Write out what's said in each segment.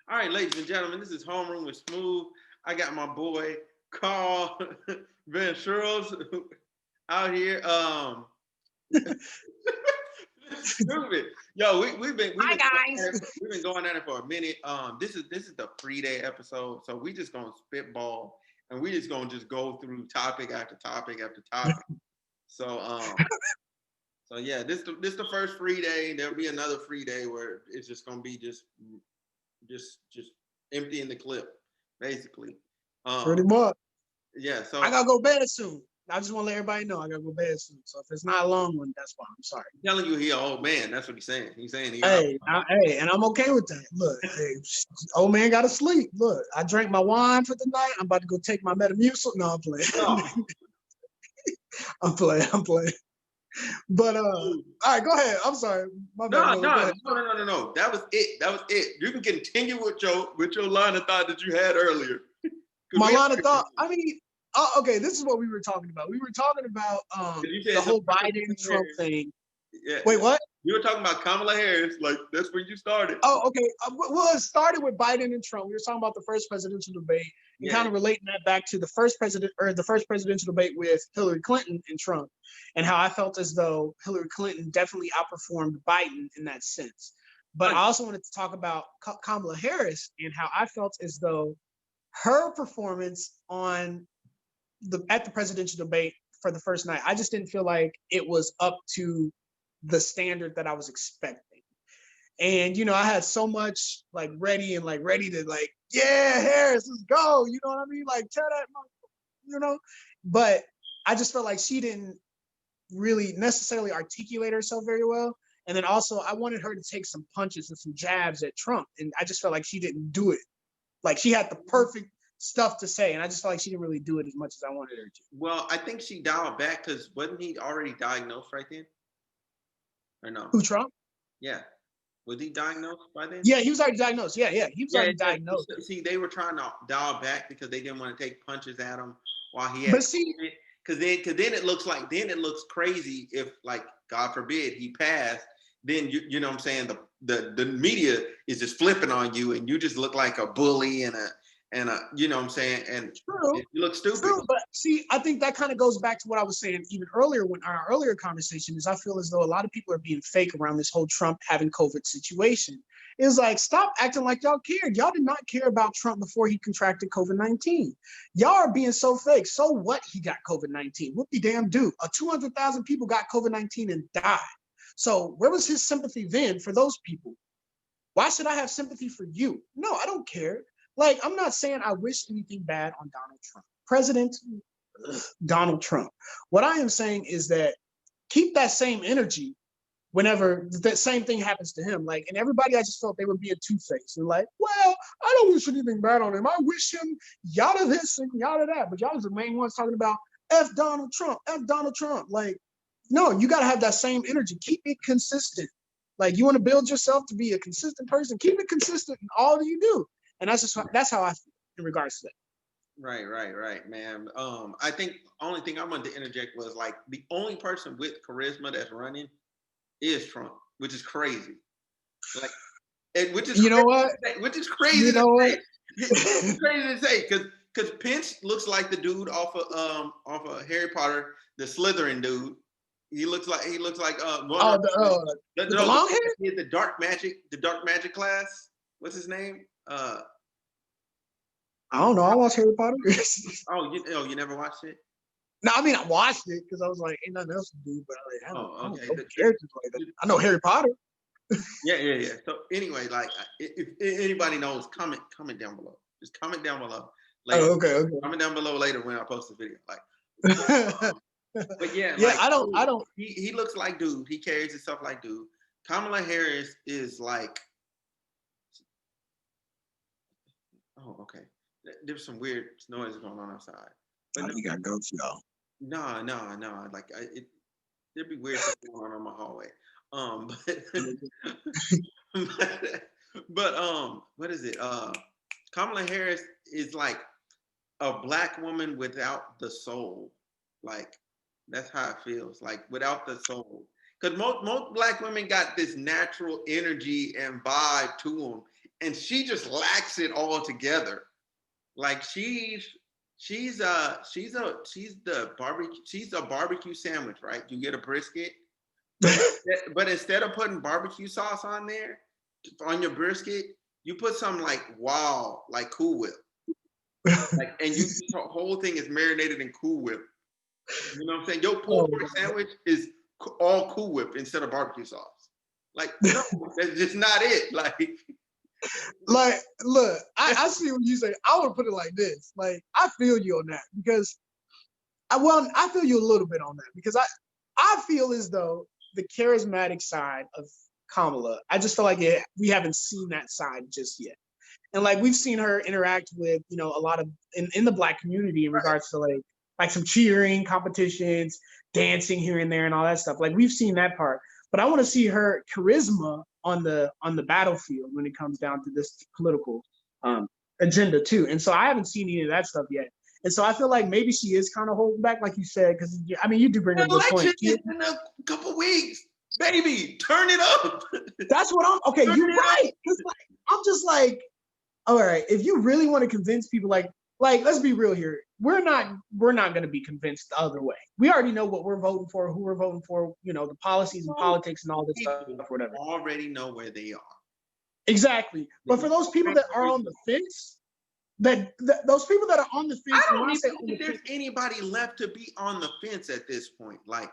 All right, ladies and gentlemen, this is Homeroom with Smooth. I got my boy Carl Van Schuros out here. Stupid. Yo, we've Hi been guys. we've been going at it for a minute. This is the free day episode, so we just gonna spitball and we just gonna just go through topic after topic after topic. So so yeah, this the first free day. There'll be another free day where it's just gonna be just emptying the clip, basically. Pretty Um, much. yeah. I So gotta go bed soon. I just want to let everybody know I gotta go bed soon. So if it's not a long one, that's why. I'm sorry. I'm telling you, he an old man. That's what he's saying. He's saying he out. Hey, and I'm okay with that. Look, hey, old man gotta sleep. Look, I drank my wine for the night. I'm about to go take my Metamucil. No, I'm playing. No. I'm playing. But all right, go ahead. I'm sorry. My bad, No, brother. Go no, ahead. no, no, no, no, no. That was it. That was it. You can continue with your line of thought that you had earlier. My line of thought. I mean, okay, this is what we were talking about. We were talking about You the said whole something Biden Trump thing. yeah, Wait, what? you were talking about Kamala Harris. Like that's where you started. Oh, okay. Well, it started with Biden and Trump. We were talking about the first presidential debate and Yeah. kind of relating that back to the first presidential debate with Hillary Clinton and Trump, and how I felt as though Hillary Clinton definitely outperformed Biden in that sense. But I also wanted to talk about Kamala Harris and how I felt as though her performance at the presidential debate for the first night, I just didn't feel like it was up to the standard that I was expecting. And I had so much ready to yeah, Harris, let's go. You know what I mean? Like tear that, But I just felt like she didn't really necessarily articulate herself very well. And then also I wanted her to take some punches and some jabs at Trump. And I just felt like she didn't do it. Like she had the perfect stuff to say. And I just felt like she didn't really do it as much as I wanted her to. Well, I think she dialed back because wasn't he already diagnosed right then? Or no? Who, Trump? Yeah. Was he diagnosed by then? Yeah, he was already diagnosed. Yeah, he was Yeah, already yeah. diagnosed. See, they were trying to dial back because they didn't want to take punches at him while he had But see, COVID. Because then it looks crazy if, like, God forbid he passed. Then you know what I'm saying, the media is just flipping on you and you just look like a bully and a you know what I'm saying, and true, you look stupid. true. But see, I think that kind of goes back to what I was saying even earlier when our earlier conversation is I feel as though a lot of people are being fake around this whole Trump having COVID situation. It's like, stop acting like y'all cared. Y'all did not care about Trump before he contracted COVID-19. Y'all are being so fake. So what he got COVID-19? What the damn do? 200,000 people got COVID-19 and died. So where was his sympathy then for those people? Why should I have sympathy for you? No, I don't care. Like, I'm not saying I wish anything bad on Donald Trump. President Donald Trump. What I am saying is that keep that same energy whenever that same thing happens to him. Like, and everybody, I just felt they were being two-faced and like, well, I don't wish anything bad on him. I wish him yada this and yada that. But y'all was the main ones talking about F Donald Trump, F Donald Trump. Like, no, you got to have that same energy. Keep it consistent. Like, you want to build yourself to be a consistent person, keep it consistent in all that you do. And that's how I feel in regards to that. Right, man. I think only thing I wanted to interject was like the only person with charisma that's running is Trump, which is crazy. Like, which is You know what? which is crazy You to know what? say. It's crazy to say because Pence looks like the dude off of Harry Potter, the Slytherin dude. He looks like one Oh, of with the long hair? the dark magic class. What's his name? I don't know. I watched Harry Potter. You never watched it? No, I mean I watched it because I was like, ain't nothing else to do. But I don't Okay. know the characters like that. I know Harry Potter. Yeah. So anyway, like if anybody knows, comment down below. Just comment down below later. Oh, okay. Comment down below later when I post the video. Like, but yeah, Yeah, like I don't. he looks like dude. He carries himself like dude. Kamala Harris is like, oh, okay. There's some weird noise going on outside. But Oh, no, you gotta go, y'all. no. Like there'd be weird stuff going on in my hallway. But what is it? Kamala Harris is like a black woman without the soul. Like that's how it feels. Like without the soul. Because most black women got this natural energy and vibe to them, and she just lacks it all together. Like she's a barbecue sandwich, right? You get a brisket, but instead of putting barbecue sauce on there on your brisket, you put some like like Cool Whip, like, and the whole thing is marinated in Cool Whip. You know what I'm saying? Your pulled pork sandwich is all Cool Whip instead of barbecue sauce. Like, no, that's just not it. Like, look, I see what you say. I would put it like this. Like, I feel you on that because I feel you a little bit on that because I feel as though the charismatic side of Kamala, I just feel like we haven't seen that side just yet. And like we've seen her interact with, a lot of in the Black community in regards to like some cheering competitions, dancing here and there and all that stuff. Like we've seen that part. But I want to see her charisma on the battlefield when it comes down to this political agenda too. And so I haven't seen any of that stuff yet. And so I feel like maybe she is kind of holding back, like you said, because I mean you do bring up a good point. In a couple weeks, baby, turn it up. That's what I'm. Okay, you're right. I'm just like, all right. If you really want to convince people, like let's be real here. We're not going to be convinced the other way. We already know what we're voting for, who we're voting for. The policies and politics and all this stuff. Whatever. Already know where they are. Exactly. But for those people that are on the fence, those people that are on the fence, I don't even think there's anybody left to be on the fence at this point. Like,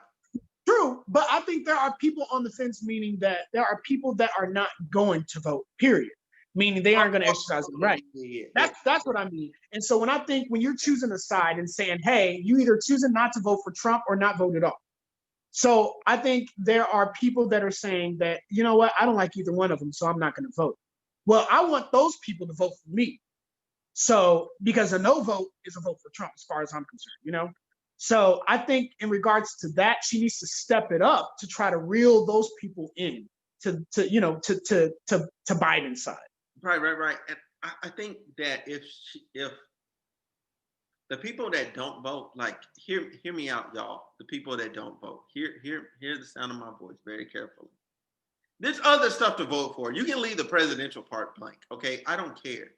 true, but I think there are people on the fence, meaning that there are people that are not going to vote. Period. Meaning they aren't going to exercise the right. That's what I mean. And so when you're choosing a side and saying, hey, you either choosing not to vote for Trump or not vote at all. So I think there are people that are saying that, you know what, I don't like either one of them, so I'm not going to vote. Well, I want those people to vote for me. So because a no vote is a vote for Trump, as far as I'm concerned, So I think in regards to that, she needs to step it up to try to reel those people in to Biden's side. Right. And I think that if the people that don't vote, like, hear me out, y'all. The people that don't vote, hear the sound of my voice very carefully. There's other stuff to vote for. You can leave the presidential part blank, okay? I don't care.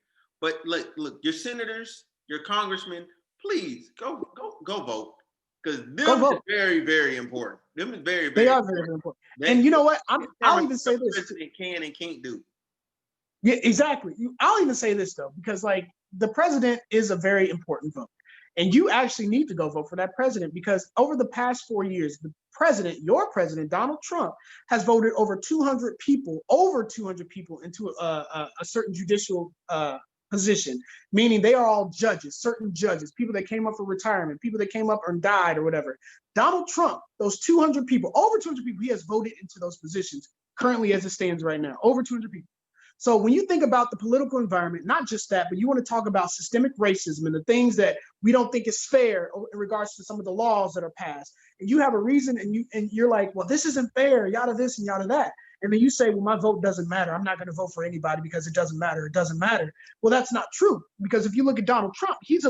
But look, your senators, your congressmen, please go vote. Because them is very, very important. Them is very, very They are very important. And you know what? I'll even say this. President can and can't do. Yeah, exactly. I'll even say this though, because like the president is a very important vote. And you actually need to go vote for that president because over the past 4 years, your president, Donald Trump, has voted over 200 people into a certain judicial position, meaning they are all judges, certain judges, people that came up for retirement, people that came up and died or whatever. Donald Trump, those 200 people, over 200 people, he has voted into those positions currently as it stands right now, over 200 people. So when you think about the political environment, not just that, but you want to talk about systemic racism and the things that we don't think is fair in regards to some of the laws that are passed, and you have a reason and you're like, well, this isn't fair, yada this and yada that. And then you say, well, my vote doesn't matter. I'm not going to vote for anybody because it doesn't matter. It doesn't matter. Well, that's not true. Because if you look at Donald Trump, he's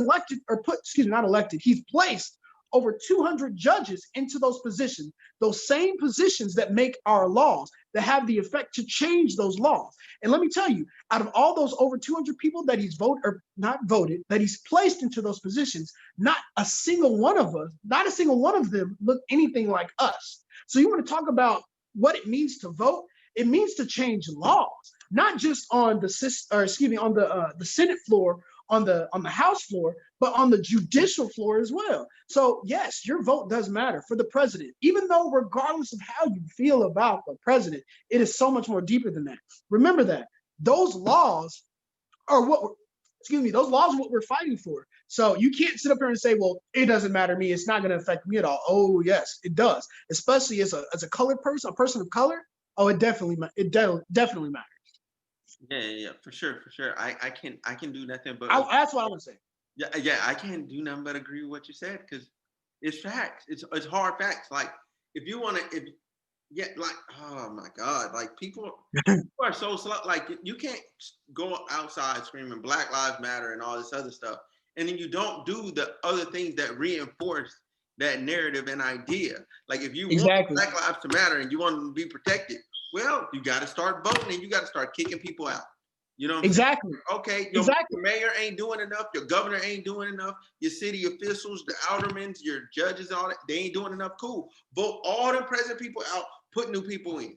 he's placed over 200 judges into those positions, those same positions that make our laws, that have the effect to change those laws. And let me tell you, out of all those over 200 people that he's that he's placed into those positions, not a single one of them look anything like us. So you want to talk about what it means to vote? It means to change laws, not just on the Senate floor, on the House floor, but on the judicial floor as well. So yes, your vote does matter for the president, even though regardless of how you feel about the president, it is so much more deeper than that. Remember that those laws are what we're fighting for. So you can't sit up here and say, well, it doesn't matter to me. It's not going to affect me at all. Oh yes, it does. Especially as a colored person, a person of color. Oh, it definitely matters. Yeah, for sure. I can do nothing but. That's what I want to say. Yeah, I can't do nothing but agree with what you said because it's facts. It's hard facts. Like if you want to, oh my God, like people are so slow. Like you can't go outside screaming Black Lives Matter and all this other stuff, and then you don't do the other things that reinforce that narrative and idea. Like if you want Black Lives to matter and you want them to be protected, well, you got to start voting and you got to start kicking people out. You know what I'm Exactly. saying? Okay, your mayor ain't doing enough. Your governor ain't doing enough. Your city officials, the aldermen, your judges, all that, they ain't doing enough. Cool. Vote all the present people out. Put new people in.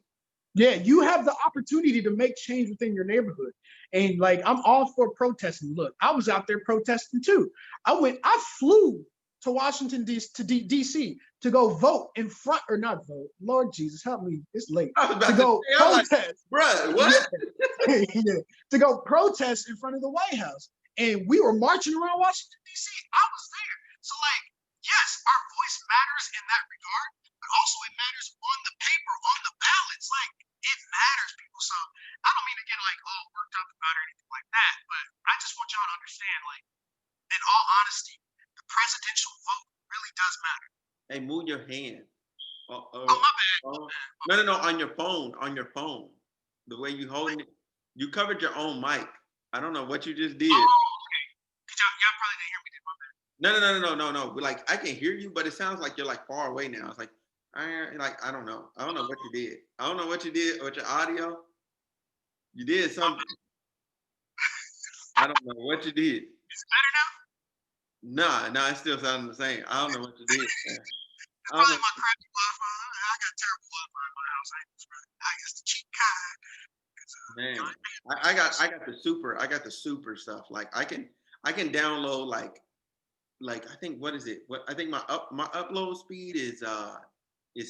Yeah, you have the opportunity to make change within your neighborhood. And like, I'm all for protesting. Look, I was out there protesting too. I flew to Washington, D.C. to go vote in front, or not vote. Lord Jesus, help me. It's late. To go protest. Like, bruh, what? Yeah, to go protest in front of the White House. And we were marching around Washington, D.C. I was there. So like, yes, our voice matters in that regard, but also it matters on the paper, on the ballots. Like, it matters, people. So I don't mean to get like all worked up about it or anything like that, but I just want y'all to understand, like, in all honesty, the presidential vote really does matter. Hey, move your hand. Oh, my bad. No, on your phone, the way you holding it, you covered your own mic. I don't know what you just did. Oh, okay. Y'all probably didn't hear me. Did my bad. No. Like, I can hear you, but it sounds like you're like far away now. It's like, I don't know. I don't know what you did. I don't know what you did with your audio. You did something. I don't know what you did. Is it better Nah, now? it still sounds the same. I don't know what you did. It's probably my crappy Wi-Fi. I got terrible Wi-Fi in my house. I guess the cheap kind. Man, I got the super stuff. Like I can download like I think, what is it? I think my upload speed is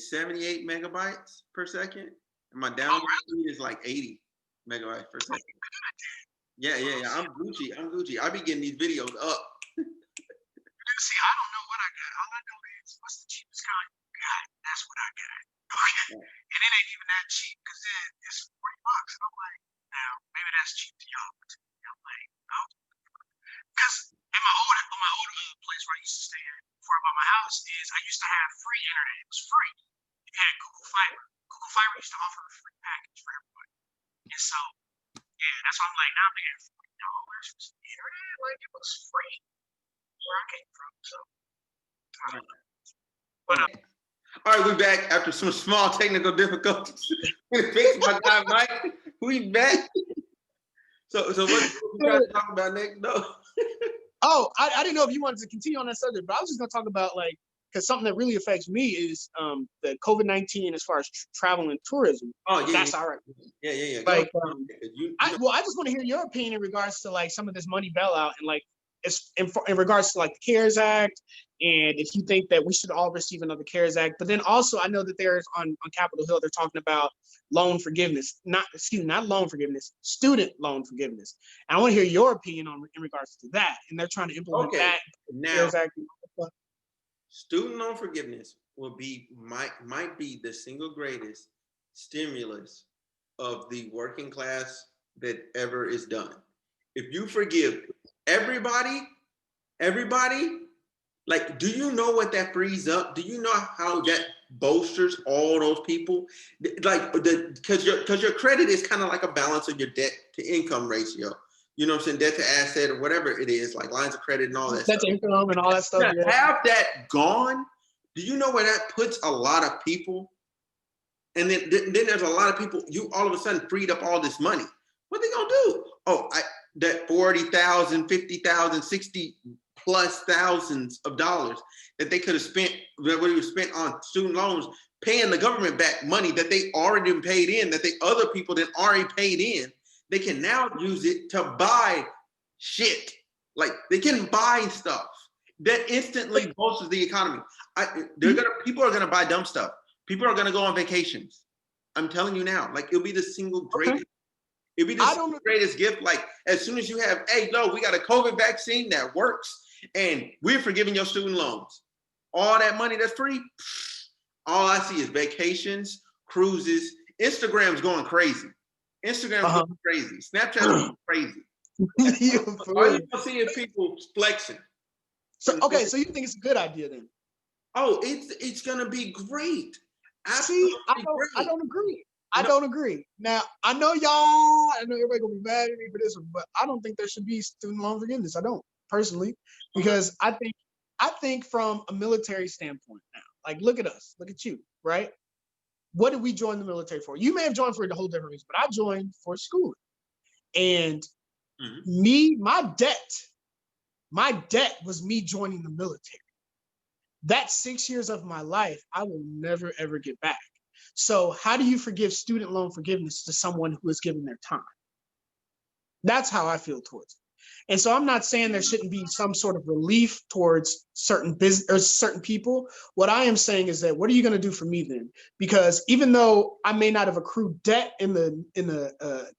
78 megabytes per second, and my download speed is like 80 megabytes per second. Yeah. I'm Gucci. I be getting these videos up. See, I don't know what I got. All I know is what's the cheapest kind you got. That's what I got. Okay. And it ain't even that cheap because it's $40. And I'm like, now maybe that's cheap to y'all, but to me, I'm like, no. Because in my old place where I used to stay at before I bought my house I used to have free internet. It was free. You had Google Fiber. Google Fiber used to offer a free package for everybody. And so, yeah, that's why I'm like, now I'm paying $40 for some internet. Like, it was free where I came from. So, all right, we're back after some small technical difficulties. We fixed my guy Mike. We back. So what you guys talk about next? No. Oh, I didn't know if you wanted to continue on that subject, but I was just going to talk about, like, because something that really affects me is the COVID-19 as far as travel and tourism. Oh, yeah. That's all right. Yeah. Like, I just want to hear your opinion in regards to, like, some of this money bailout and, like, it's in regards to, like, the CARES Act, and if you think that we should all receive another CARES Act. But then also, I know that there's on Capitol Hill, they're talking about loan forgiveness, not loan forgiveness, student loan forgiveness. And I want to hear your opinion in regards to that. And they're trying to implement that. Now, CARES Act. Student loan forgiveness might be the single greatest stimulus of the working class that ever is done. If you forgive everybody, like, do you know what that frees up? Do you know how that bolsters all those people? Like, because your credit is kind of like a balance of your debt to income ratio. You know what I'm saying? Debt to asset or whatever it is, like lines of credit and all that stuff. Debt to income and all that stuff. Yeah. Have that gone. Do you know where that puts a lot of people? And then there's a lot of people, you all of a sudden freed up all this money. What they gonna do? Oh, that 40,000, 50,000, 60 plus thousands of dollars that they could have spent, that would have spent on student loans, paying the government back money that they already paid in, that the other people that already paid in, they can now use it to buy shit. Like, they can buy stuff that instantly bolsters the economy. People are gonna buy dumb stuff. People are gonna go on vacations. I'm telling you now, like, it'll be the single greatest. It'll be the greatest gift. Like, as soon as you have, hey, no, we got a COVID vaccine that works, and we're forgiving your student loans. All that money that's free, all I see is vacations, cruises. Instagram's going crazy. Going crazy. Snapchat's going crazy. All you gonna see is people flexing. So you think it's a good idea then? Oh, it's gonna be great. See, I don't agree. I don't agree. Now, I know everybody gonna be mad at me for this one, but I don't think there should be student loan forgiveness. I don't, personally, because I think from a military standpoint now, like, look at us, look at you, right? What did we join the military for? You may have joined for a whole different reason, but I joined for schooling. And my debt was me joining the military. That 6 years of my life, I will never, ever get back. So how do you forgive student loan forgiveness to someone who has given their time? That's how I feel towards it. And so I'm not saying there shouldn't be some sort of relief towards certain business or certain people. What I am saying is that what are you going to do for me then? Because even though I may not have accrued debt in the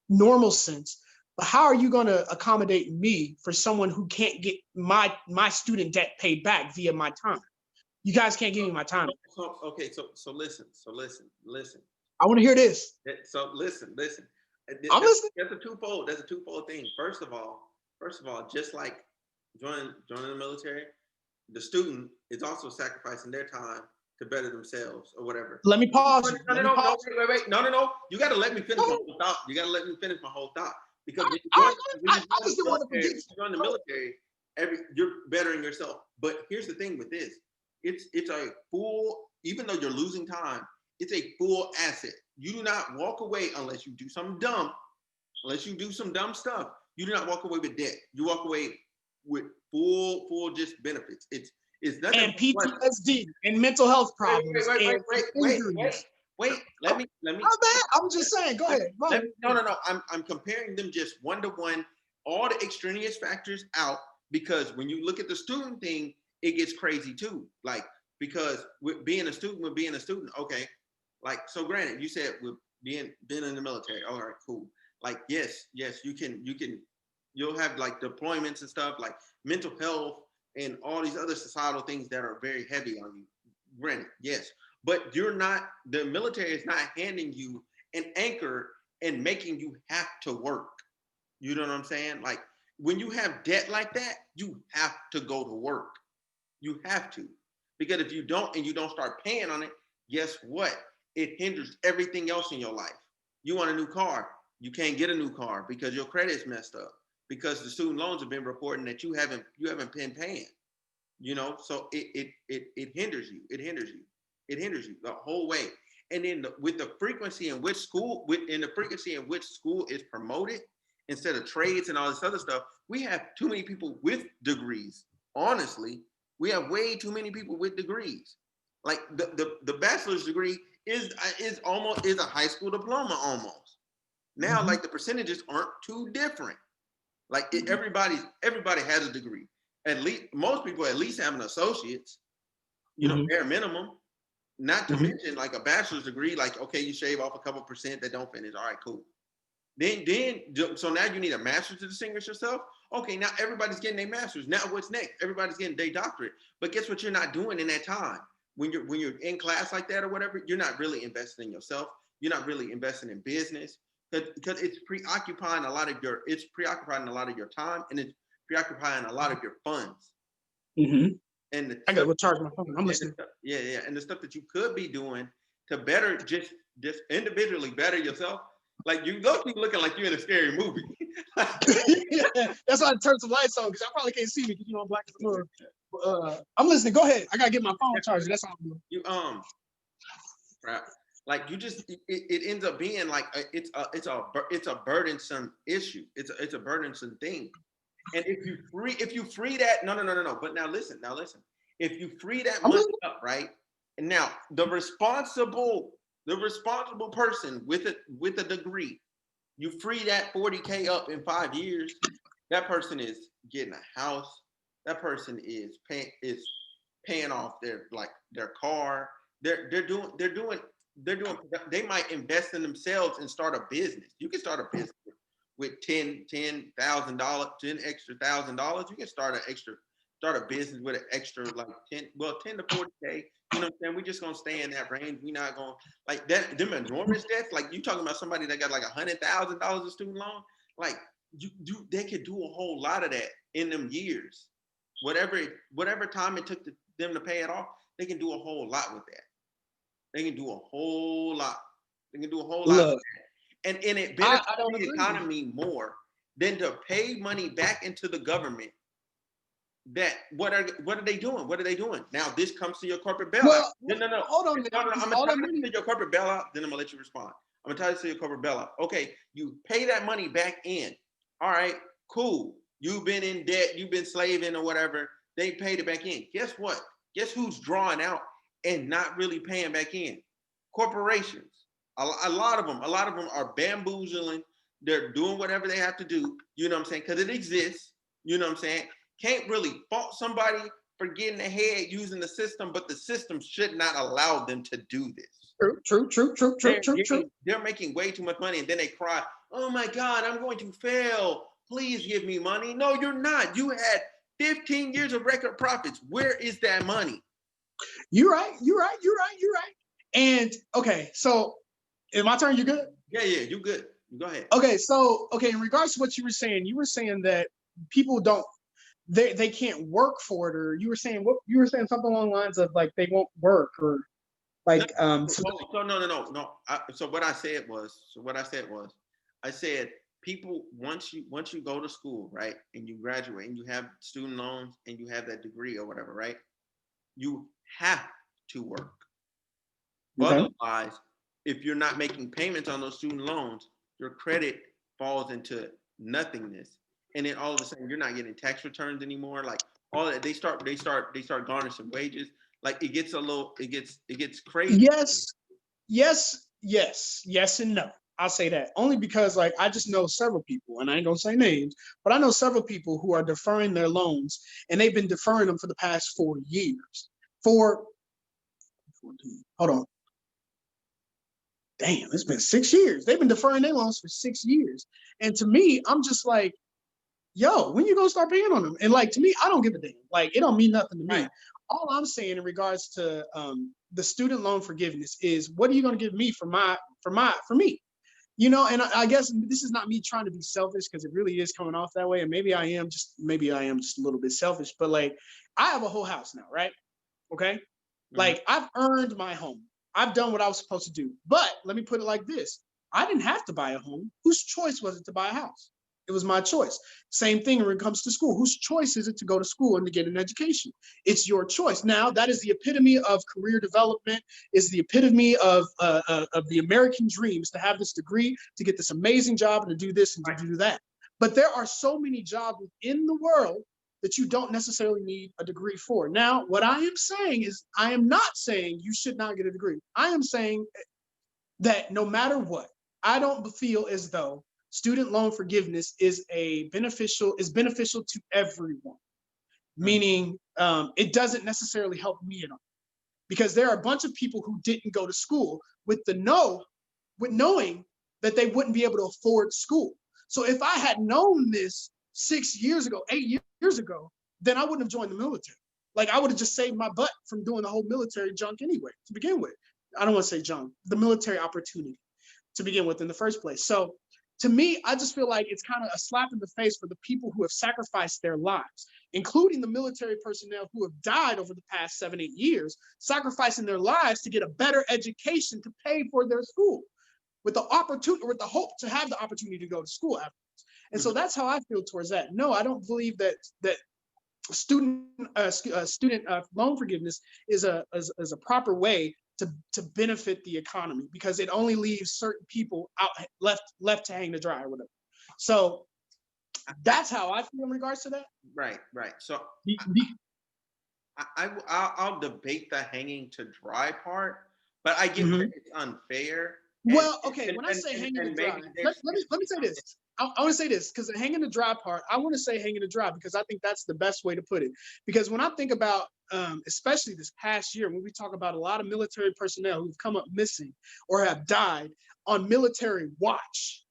normal sense, but how are you going to accommodate me for someone who can't get my student debt paid back via my time? You guys can't give me my time. So listen. I want to hear this. So listen. I'm listening. That's a twofold thing. First of all, just like joining the military, the student is also sacrificing their time to better themselves or whatever. Let me pause. Wait. No. You got to let me finish my whole thought. Because when you join the military, you're bettering yourself. But here's the thing with this: it's a full, even though you're losing time, it's a full asset. You do not walk away unless you do something dumb. Unless you do some dumb stuff, you do not walk away with debt. You walk away with full just benefits. It's nothing. And PTSD and mental health problems. Wait. Let me. My bad. I'm just saying. Go ahead. No. I'm comparing them just one to one. All the extraneous factors out, because when you look at the student thing, it gets crazy too. Like, because with being a student, okay. Like, so granted, you said with being in the military, all right, cool. Like, yes, you'll have like deployments and stuff, like mental health and all these other societal things that are very heavy on you. Granted, yes, but the military is not handing you an anchor and making you have to work. You know what I'm saying? Like, when you have debt like that, you have to go to work. You have to, because if you don't and you don't start paying on it, guess what? It hinders everything else in your life. You want a new car, you can't get a new car because your credit is messed up, because the student loans have been reporting that you haven't been paying. You know, so it hinders you. It hinders you the whole way. And then with the frequency in which school is promoted instead of trades and all this other stuff, we have too many people with degrees. Honestly, we have way too many people with degrees. Like the bachelor's degree is a high school diploma almost. Now, like, the percentages aren't too different. Like, everybody has a degree. At least most people at least have an associate's, bare minimum. Not to mention like a bachelor's degree. Like, okay, you shave off a couple percent that don't finish. All right, cool. Then so now you need a master's to distinguish yourself. Okay, now everybody's getting their master's. Now what's next? Everybody's getting their doctorate. But guess what? You're not doing in that time. When you're in class like that or whatever, you're not really investing in yourself. You're not really investing in business, because it's preoccupying a lot of your time, and it's preoccupying a lot of your funds. And I gotta go charge my phone. I'm listening. Yeah. And the stuff that you could be doing to better, just individually better yourself. Like, you looking like you're in a scary movie. Yeah, that's why I turned some lights on, because I probably can't see me because I'm black as a mother. I'm listening. Go ahead. I gotta get my phone charged. That's all I'm doing. You right. Like, you just it ends up being like it's a burdensome issue. It's a burdensome thing. And if you free that, no. But now listen. If you free that money up, right? And now the responsible person with a degree, you free that 40K up in 5 years, that person is getting a house. That person is paying off their car. They might invest in themselves and start a business. You can start a business with $10,000, $10 extra $1,000. You can start a business with an extra like 10 to 40K. You know what I'm saying? We're just gonna stay in that range. We're not gonna like that. Them enormous debts. Like, you talking about somebody that got like $100,000 of student loan. Like, they could do a whole lot of that in them years. Whatever time it took them to pay it off, they can do a whole lot with that. They can do a whole lot. With that. And it benefits the economy more than to pay money back into the government. That what are they doing? Now this comes to your corporate bailout. Well, no. Hold on. I'm gonna to your corporate bailout. Then I'm gonna let you respond. I'm entitled to your corporate bailout. Okay, you pay that money back in. All right, cool. You've been in debt, you've been slaving or whatever. They paid it back in. Guess what? Guess who's drawing out and not really paying back in? Corporations. A lot of them. A lot of them are bamboozling. They're doing whatever they have to do. You know what I'm saying? Because it exists. You know what I'm saying? Can't really fault somebody for getting ahead using the system, but the system should not allow them to do this. They're making way too much money, and then they cry, "Oh my God, I'm going to fail. Please give me money." No, you're not. You had 15 years of record profits. Where is that money? You're right. And okay, so in my turn, you good? Yeah, you good. Go ahead. Okay, so in regards to what you were saying that people don't, they can't work for it, or you were saying something along the lines of like they won't work, or like no. So what I said was, I said people, once you go to school, right, and you graduate and you have student loans and you have that degree or whatever, right, you have to work. Okay. Otherwise, if you're not making payments on those student loans, your credit falls into nothingness, and then all of a sudden you're not getting tax returns anymore. Like all that, they start garnishing wages. Like it gets crazy. Yes and no. I'll say that only because like I just know several people, and I ain't gonna say names, but I know several people who are deferring their loans, and they've been deferring them for the past 4 years. Hold on. Damn, it's been 6 years. They've been deferring their loans for 6 years. And to me, I'm just like, yo, when you gonna start paying on them? And like, to me, I don't give a damn. Like, it don't mean nothing to me. Right. All I'm saying in regards to the student loan forgiveness is, what are you gonna give me for me? You know, and I guess this is not me trying to be selfish, because it really is coming off that way. And maybe I am just a little bit selfish, but like, I have a whole house now, right? Okay. Mm-hmm. Like, I've earned my home. I've done what I was supposed to do. But let me put it like this. I didn't have to buy a home. Whose choice was it to buy a house? It was my choice. Same thing when it comes to school. Whose choice is it to go to school and to get an education? It's your choice. Now, that is the epitome of career development, is the epitome of the American dreams, to have this degree, to get this amazing job, and to do this and to do that. But there are so many jobs within the world that you don't necessarily need a degree for. Now, what I am saying is, I am not saying you should not get a degree. I am saying that no matter what, I don't feel as though student loan forgiveness is beneficial to everyone. Meaning, it doesn't necessarily help me at all, because there are a bunch of people who didn't go to school with knowing that they wouldn't be able to afford school. So if I had known this 6 years ago, 8 years ago, then I wouldn't have joined the military. Like, I would have just saved my butt from doing the whole military junk anyway, to begin with. I don't want to say junk, the military opportunity to begin with in the first place. So to me, I just feel like it's kind of a slap in the face for the people who have sacrificed their lives, including the military personnel who have died over the past 7-8 years, sacrificing their lives to get a better education to pay for their school, with the hope to have the opportunity to go to school afterwards. And so that's how I feel towards that. No, I don't believe that student loan forgiveness is a proper way to benefit the economy, because it only leaves certain people out left to hang to dry or whatever. So that's how I feel in regards to that. Right. So I'll debate the hanging to dry part, but I get that it's unfair. Well, okay, when I say hanging to dry, let me say this. I want to say this, because the hanging to dry part, I want to say hanging to dry because I think that's the best way to put it. Because when I think about, especially this past year, when we talk about a lot of military personnel who've come up missing or have died on military watch,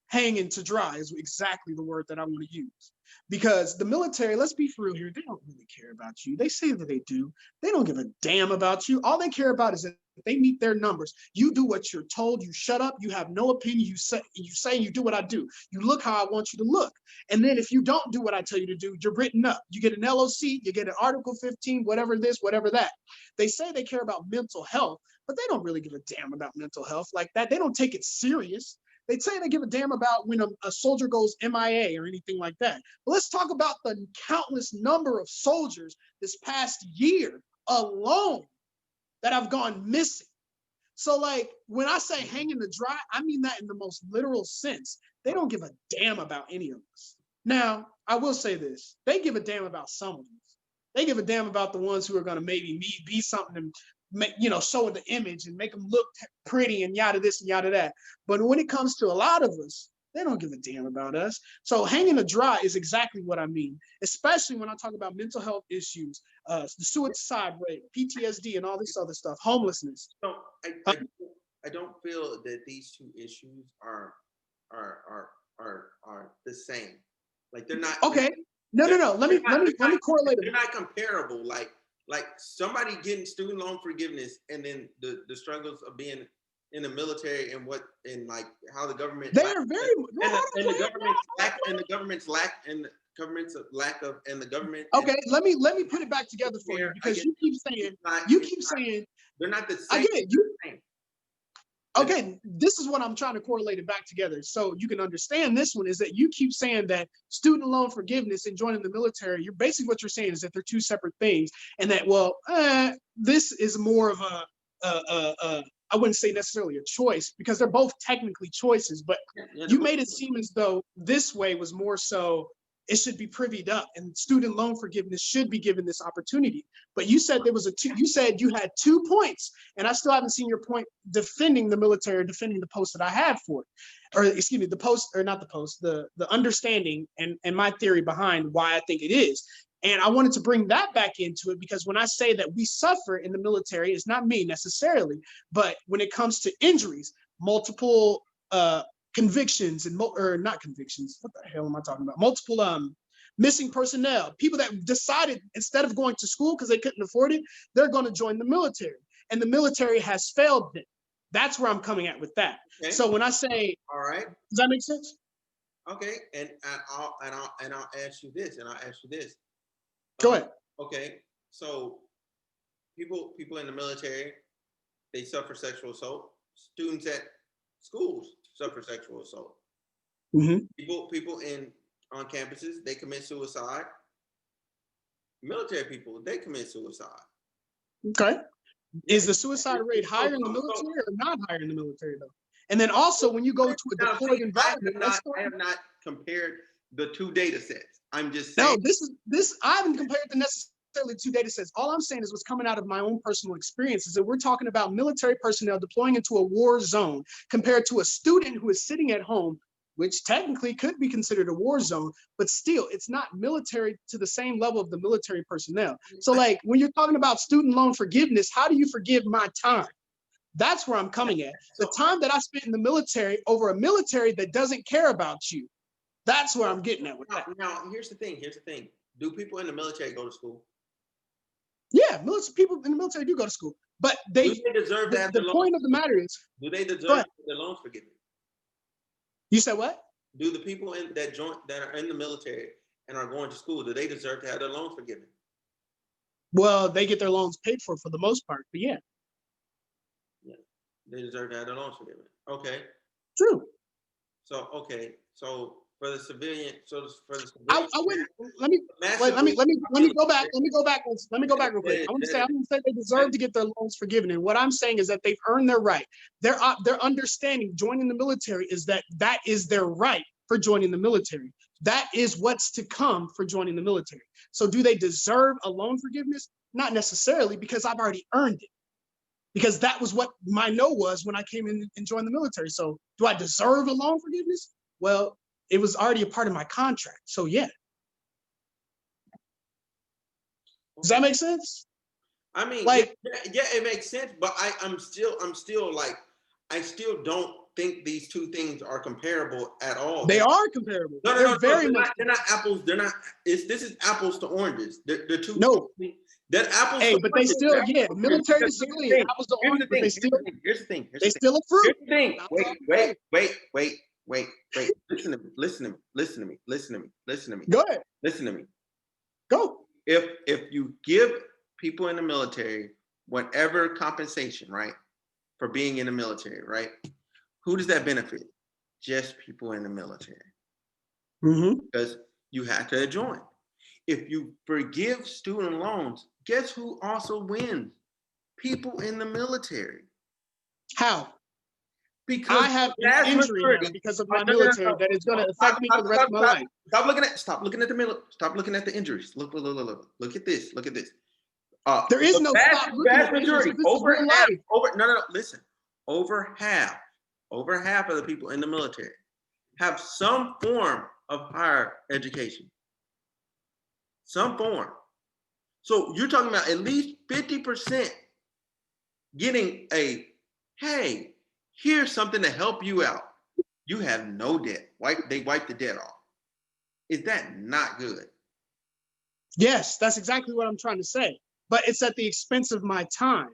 hanging to dry is exactly the word that I want to use. Because the military, let's be for real here, they don't really care about you. They say that they do. They don't give a damn about you. All they care about is that they meet their numbers. You do what you're told. You shut up. You have no opinion. You say you do what I do. You look how I want you to look. And then if you don't do what I tell you to do, you're written up. You get an LOC. You get an Article 15, whatever this, whatever that. They say they care about mental health, but they don't really give a damn about mental health like that. They don't take it serious. They say they give a damn about when a soldier goes MIA or anything like that. But let's talk about the countless number of soldiers this past year alone that have gone missing. So like when I say hanging to dry, I mean that in the most literal sense. They don't give a damn about any of us. Now, I will say this. They give a damn about some of us. They give a damn about the ones who are going to maybe be something and make, show the image and make them look pretty and yada this and yada that. But when it comes to a lot of us, they don't give a damn about us. So hanging to dry is exactly what I mean, especially when I talk about mental health issues, the suicide rate, PTSD, and all this other stuff, homelessness. No, I don't feel that these two issues are the same. Like they're not. Okay. No. Let me correlate them. They're not comparable. Like somebody getting student loan forgiveness and then the struggles of being in the military and like how the government they are very and the government's lack and the government. Okay, let me put it back together for you because you keep saying they're not the same. I get it. Okay, this is what I'm trying to correlate it back together so you can understand this one is that you keep saying that student loan forgiveness and joining the military, you're basically what you're saying is that they're two separate things and that, this is more of I wouldn't say necessarily a choice because they're both technically choices, but you made it seem as though this way was more so it should be privied up and student loan forgiveness should be given this opportunity. But you said you said you had 2 points and I still haven't seen your point defending the military or defending the post that I had for it. Or excuse me, the post or not the post, the understanding and my theory behind why I think it is. And I wanted to bring that back into it because when I say that we suffer in the military, it's not me necessarily, but when it comes to injuries, multiple convictions or not convictions, what the hell am I talking about? Multiple missing personnel, people that decided instead of going to school because they couldn't afford it, they're going to join the military. And the military has failed them. That's where I'm coming at with that. Okay. So when I say, all right, does that make sense? Okay, and I'll ask you this, Go ahead. Okay, so people in the military, they suffer sexual assault. Students at schools suffer sexual assault. Mm-hmm. People on campuses, they commit suicide. Military people, they commit suicide. Okay. Is the suicide rate higher in the military or not higher in the military though? And then also when you go to a deployed environment, I have not compared the two data sets. I'm just saying. No, this I haven't compared the necessarily two data sets. All I'm saying is what's coming out of my own personal experiences. That we're talking about military personnel deploying into a war zone compared to a student who is sitting at home, which technically could be considered a war zone, but still it's not military to the same level of the military personnel. So like when you're talking about student loan forgiveness, how do you forgive my time? That's where I'm coming at. The time that I spent in the military over a military that doesn't care about you. That's where I'm getting at with that. Now, here's the thing. Do people in the military go to school? Yeah, people in the military do go to school, but do they deserve that. The point of the matter is, do they deserve their loans forgiven? You said what? Do the people that are in the military and are going to school, do they deserve to have their loans forgiven? Well, they get their loans paid for the most part, but yeah. Yeah, they deserve to have their loans forgiven. Okay. True. So for the civilian, I wouldn't. Let me go back. Let me go back real quick. I'm gonna say they deserve to get their loans forgiven. And what I'm saying is that they've earned their right. Their understanding joining the military is that is their right for joining the military. That is what's to come for joining the military. So do they deserve a loan forgiveness? Not necessarily, because I've already earned it. Because that was what my no was when I came in and joined the military. So do I deserve a loan forgiveness? Well, it was already a part of my contract. So yeah. Does that make sense? I mean, like, yeah, it makes sense, but I'm still like, I still don't think these two things are comparable at all. They are comparable. No, they're not apples. This is apples to oranges. The two. No. That apples. Hey, but they still, military to civilian, apples to oranges, but they still. Here's the thing. They still a fruit. Here's the thing. Wait. Listen to me. Go ahead. Listen to me. Go. If you give people in the military whatever compensation, right, for being in the military, right, who does that benefit? Just people in the military. Mm-hmm. Because you have to join. If you forgive student loans, guess who also wins? People in the military. How? Because I have an vast injury majority, now because of no, my no, no, military no. that is going to affect me for the rest of my life. Stop looking at the injuries. Look at this. Look at this. There is The no stop looking vast at the injuries majority, because this is real life. listen, over half of the people in the military have some form of higher education, some form. So you're talking about at least 50% getting hey, here's something to help you out. You have no debt. They wipe the debt off. Is that not good? Yes, that's exactly what I'm trying to say. But it's at the expense of my time.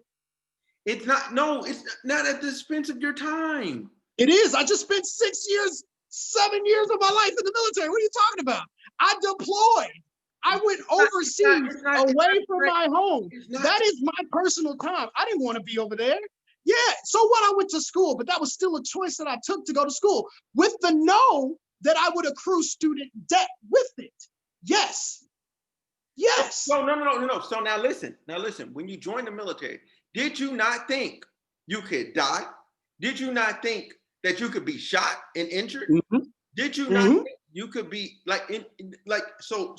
It's not. No, it's not at the expense of your time. It is. I just spent 6 years, 7 years of my life in the military. What are you talking about? I deployed. I went overseas away from my home. That is my personal time. I didn't want to be over there. Yeah, so what? I went to school, but that was still a choice that I took to go to school with the know that I would accrue student debt with it. Yes. Yes. No. So now listen. When you joined the military, did you not think you could die? Did you not think that you could be shot and injured? Mm-hmm. Did you not think you could be so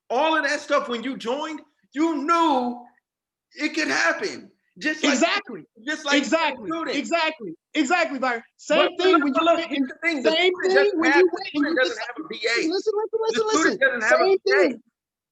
all of that stuff when you joined, you knew it could happen. Exactly, Byron. Same thing when you went and same thing when you went and you decided. Listen. Same thing.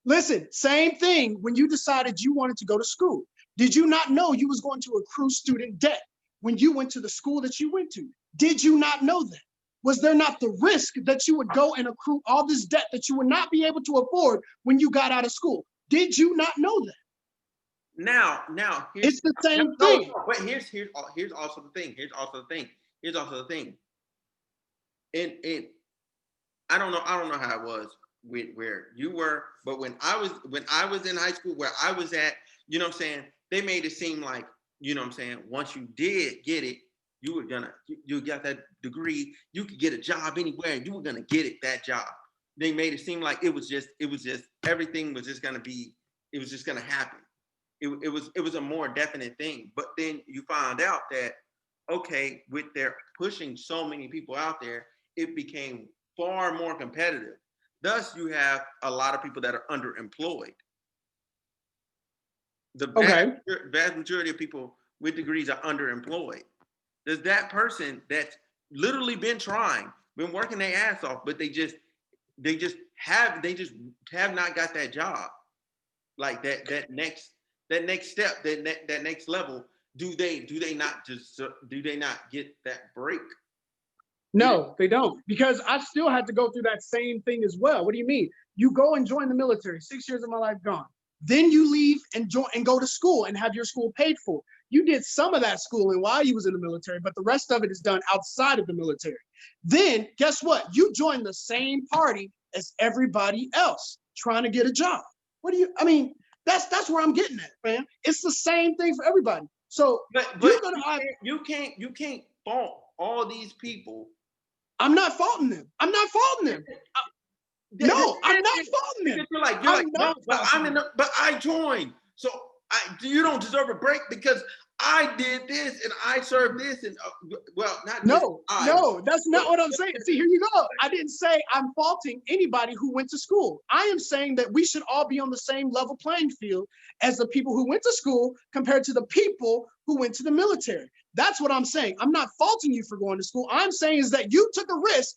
Listen, same thing when you decided you wanted to go to school. Did you not know you was going to accrue student debt when you went to the school that you went to? Did you not know that? Was there not the risk that you would go and accrue all this debt that you would not be able to afford when you got out of school? Did you not know that? Now, it's the same thing. But here's also the thing. Here's also the thing. And I don't know how it was where you were, but when I was in high school where I was at, you know what I'm saying, they made it seem like, you know what I'm saying, once you did get it, you got that degree, you could get a job anywhere and you were gonna get that job. They made it seem like it was just everything was just gonna happen. It was a more definite thing. But then you found out that, okay, with their pushing so many people out there, it became far more competitive. Thus, you have a lot of people that are underemployed. The vast majority of people with degrees are underemployed. There's that person that's literally been working their ass off, but they just have not got that job. Like that next step, that next level. Do they not get that break? No, they don't, because I still had to go through that same thing as well. What do you mean? You go and join the military, 6 years of my life gone. Then you leave and go to school and have your school paid for. You did some of that schooling while you was in the military, but the rest of it is done outside of the military. Then guess what? You join the same party as everybody else trying to get a job. That's where I'm getting at, man. It's the same thing for everybody. So but you can't fault all these people. I'm not faulting them. No, I'm not faulting them. You're like, no, but I joined. So you don't deserve a break because I did this and I served this and no, that's not what I'm saying. See, here you go. I didn't say I'm faulting anybody who went to school. I am saying that we should all be on the same level playing field as the people who went to school compared to the people who went to the military. That's what I'm saying. I'm not faulting you for going to school. I'm saying is that you took a risk.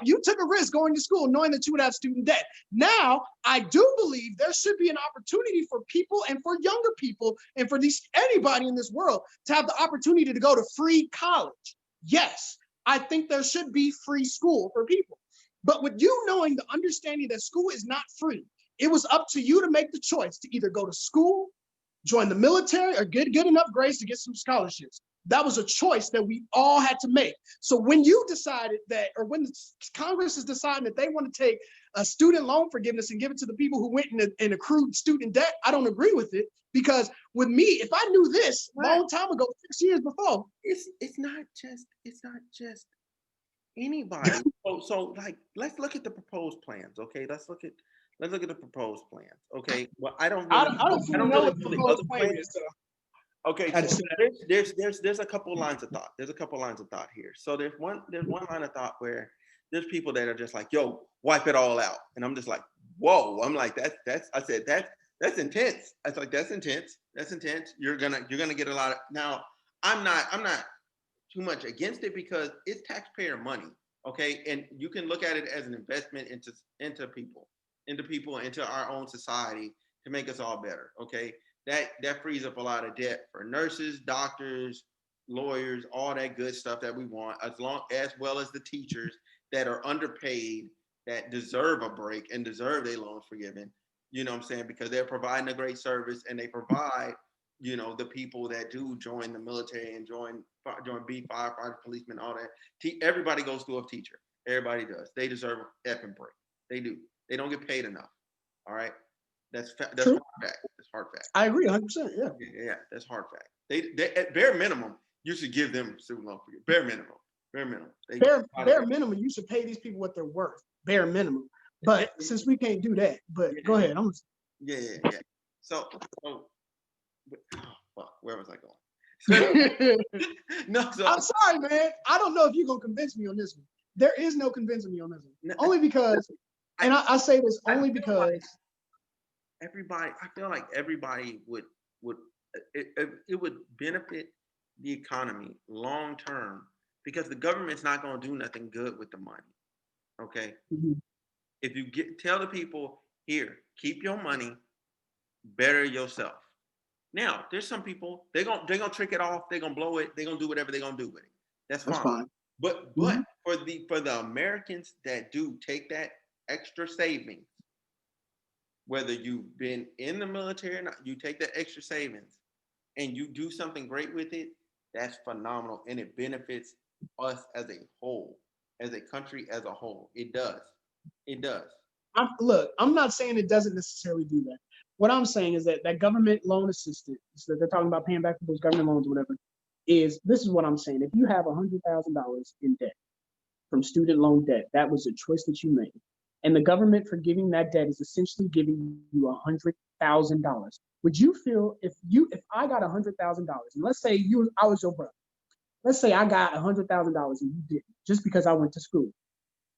You took a risk going to school knowing that you would have student debt. Now, I do believe there should be an opportunity for people and for younger people and for anybody in this world to have the opportunity to go to free college. Yes, I think there should be free school for people. But with you knowing the understanding that school is not free, it was up to you to make the choice to either go to school, join the military, or get good enough grades to get some scholarships. That was a choice that we all had to make. So when you decided that, or when Congress is deciding that they want to take a student loan forgiveness and give it to the people who went and accrued student debt, I don't agree with it. Because with me, if I knew this a long time ago, 6 years before, it's not just anybody. so like, let's look at the proposed plans. Okay, let's look at the proposed plans. Okay, well, I don't know what the proposed plan is. Okay, I had to so say that. there's a couple lines of thought. There's a couple lines of thought here. So there's one line of thought where there's people that are just like, yo, wipe it all out. And I'm just like, whoa. I'm like, that's I said that's intense. I was like, that's intense. That's intense. You're gonna get a lot of now. I'm not too much against it because it's taxpayer money. Okay. And you can look at it as an investment into people, into our own society to make us all better. Okay. That frees up a lot of debt for nurses, doctors, lawyers, all that good stuff that we want, as well as the teachers that are underpaid, that deserve a break and deserve their loans forgiven. You know what I'm saying? Because they're providing a great service and they provide, the people that do join the military and be firefighters, policemen, all that. Everybody goes through a teacher. Everybody does. They deserve a effing break. They do. They don't get paid enough. All right. That's True. hard fact. That's hard fact. I agree 100%. Yeah. Yeah, that's hard fact. They at bare minimum, you should give them student loan for you. Bare minimum. Bare minimum. Bare minimum, you should pay these people what they're worth. Bare minimum. But since we can't do that, but go ahead. Yeah. So oh, fuck, where was I going? No, so I'm sorry, man. I don't know if you're gonna convince me on this one. There is no convincing me on this one. No, only because, and I say this only because I feel like everybody would it would benefit the economy long term because the government's not going to do nothing good with the money. Okay, if you tell the people here, keep your money, better yourself. Now, there's some people they're gonna trick it off, they're gonna blow it, they're gonna do whatever they're gonna do with it. That's fine. But for the Americans that do take that extra savings, whether you've been in the military or not, you take that extra savings and you do something great with it, that's phenomenal. And it benefits us as a whole, as a country as a whole. It does. It does. Look, I'm not saying it doesn't necessarily do that. What I'm saying is that government loan assistance that they're talking about paying back for those government loans or whatever, this is what I'm saying. If you have $100,000 in debt from student loan debt, that was a choice that you made. And the government forgiving that debt is essentially giving you $100,000. Would you feel if I got $100,000 and let's say I was your brother, let's say I got $100,000 and you didn't, just because I went to school,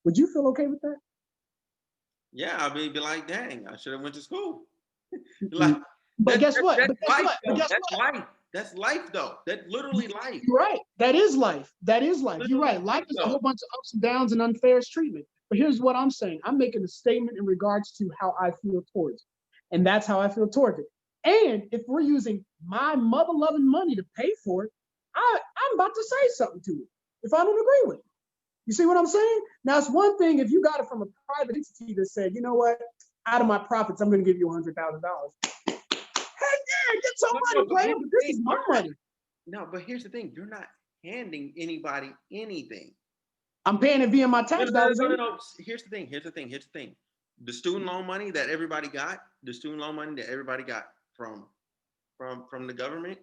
would you feel okay with that? Yeah, I'd be like, dang, I should have went to school. Like, but guess what? That's life. That's life, though. That's literally life. You're right. That is life. That is life. You're right. Life is a whole bunch of ups and downs and unfair treatment. But here's what I'm saying. I'm making a statement in regards to how I feel towards it. And that's how I feel towards it. And if we're using my mother-loving money to pay for it, I'm about to say something to it if I don't agree with it. You see what I'm saying? Now, it's one thing if you got it from a private entity that said, you know what, out of my profits, I'm going to give you $100,000. Hey, yeah, get some money, player, but this is my money. No, but here's the thing. You're not handing anybody anything. I'm paying it via my tax dollars. No. Here's the thing. The student loan money that everybody got, from the government,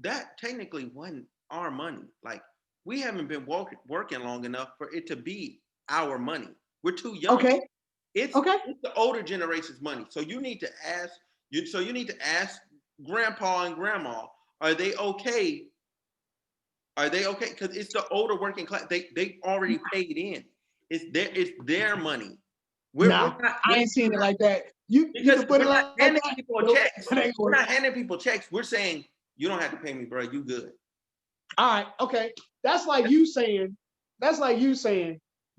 that technically wasn't our money. Like, we haven't been working long enough for it to be our money. We're too young. Okay. It's the older generation's money. So you need to ask grandpa and grandma, are they okay? Are they okay? Because it's the older working class. They already paid in. It's their money. I ain't seeing it like that. You can put it like that. We're not handing people checks. We're saying, you don't have to pay me, bro. You good. All right, okay. That's like you saying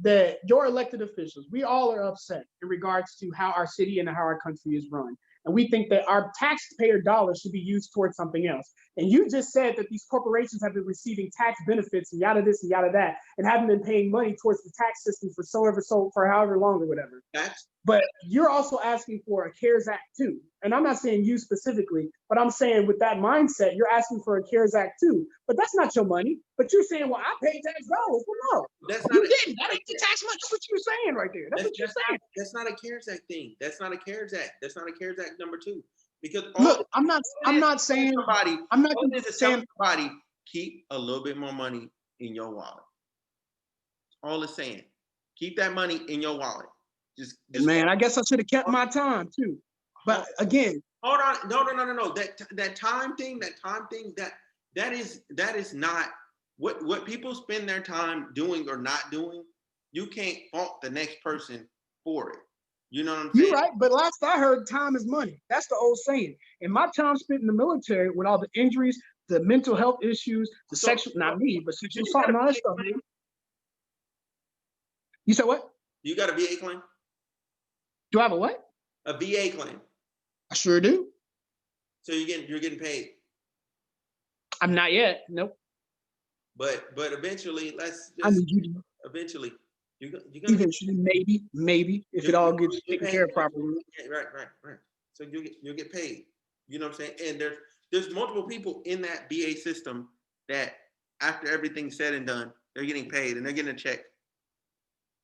that your elected officials, we all are upset in regards to how our city and how our country is run. And we think that our taxpayer dollars should be used towards something else. And you just said that these corporations have been receiving tax benefits and yada this and yada that, and haven't been paying money towards the tax system for however long or whatever. But you're also asking for a CARES Act too. And I'm not saying you specifically, but I'm saying with that mindset, you're asking for a CARES Act too. But that's not your money. But you're saying, well, I paid tax dollars. Well, no, you didn't. That ain't the tax money. That's what you're saying right there. That's what you're saying. That's not a CARES Act thing. That's not a CARES Act. That's not a CARES Act number 2. Because look, I'm not saying somebody keep a little bit more money in your wallet. All it's saying. Keep that money in your wallet. Just man, I guess I should have kept my time too. But again, Hold on. No. That time thing, that is not what people spend their time doing or not doing. You can't fault the next person for it. You know what I'm saying? You're right, but last I heard, time is money. That's the old saying. And my time spent in the military with all the injuries, the mental health issues, the sexual, not me, but sexual assault and all that stuff, man. You said what? You got a VA claim? Do I have a what? A VA claim. I sure do. So you're getting paid. I'm not yet. Nope. But eventually, let's I just need you to eventually you're gonna eventually, maybe if it all gets taken care of properly. Right. So you'll get paid. You know what I'm saying? And there's multiple people in that VA system that after everything's said and done, they're getting paid and they're getting a check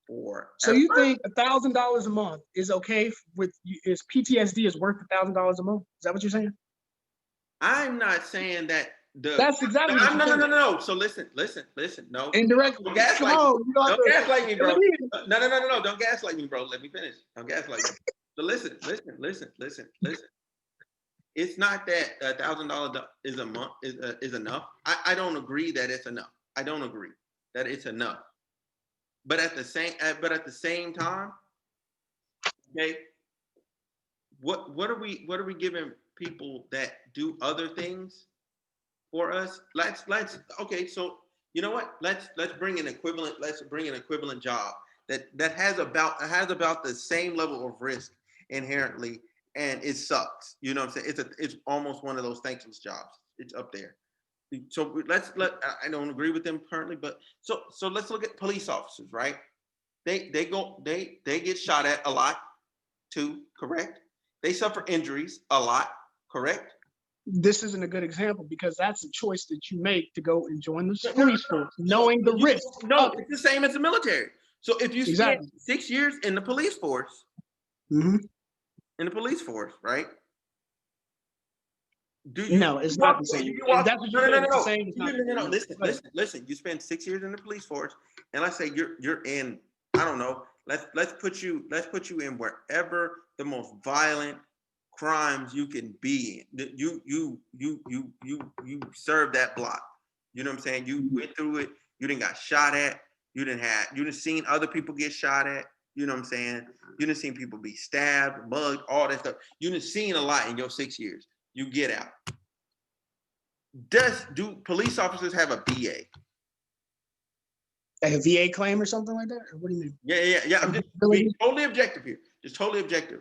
for. So you think $1,000 a month is okay with is PTSD is worth $1,000 a month? Is that what you're saying? I'm not saying that That's exactly what you're saying. No. So listen. No. Indirectly. Don't gaslight Come on, me. you know, Don't gaslight me, bro. Again. No. Don't gaslight me, bro. Let me finish. Don't gaslight me. So listen. It's not that $1,000 is a month is enough. I don't agree that it's enough. I don't agree that it's enough. But at the same time, okay, what are we giving people that do other things for us? Let's okay. So you know what? Let's bring an equivalent. Let's bring an equivalent job that has about the same level of risk inherently, and it sucks. You know what I'm saying? It's almost one of those thankless jobs. It's up there. So I don't agree with them currently, but so let's look at police officers, right? They get shot at a lot too, correct? They suffer injuries a lot, correct? This isn't a good example because that's a choice that you make to go and join the police force, knowing the risk. No, it's the same as the military. So if you spend 6 years in the police force, right? No, it's not the same. That's what you're saying. No. Listen. You spend 6 years in the police force, and let's say you're in. I don't know. Let's put you in wherever the most violent crimes you can be in. You serve that block. You know what I'm saying? You went through it. You didn't got shot at. You didn't seen other people get shot at. You know what I'm saying? You didn't seen people be stabbed, mugged, all that stuff. You didn't seen a lot in your 6 years. You get out. Do police officers have a VA? Like a VA claim or something like that? Or what do you mean? Yeah. I'm just being totally objective here. Just totally objective.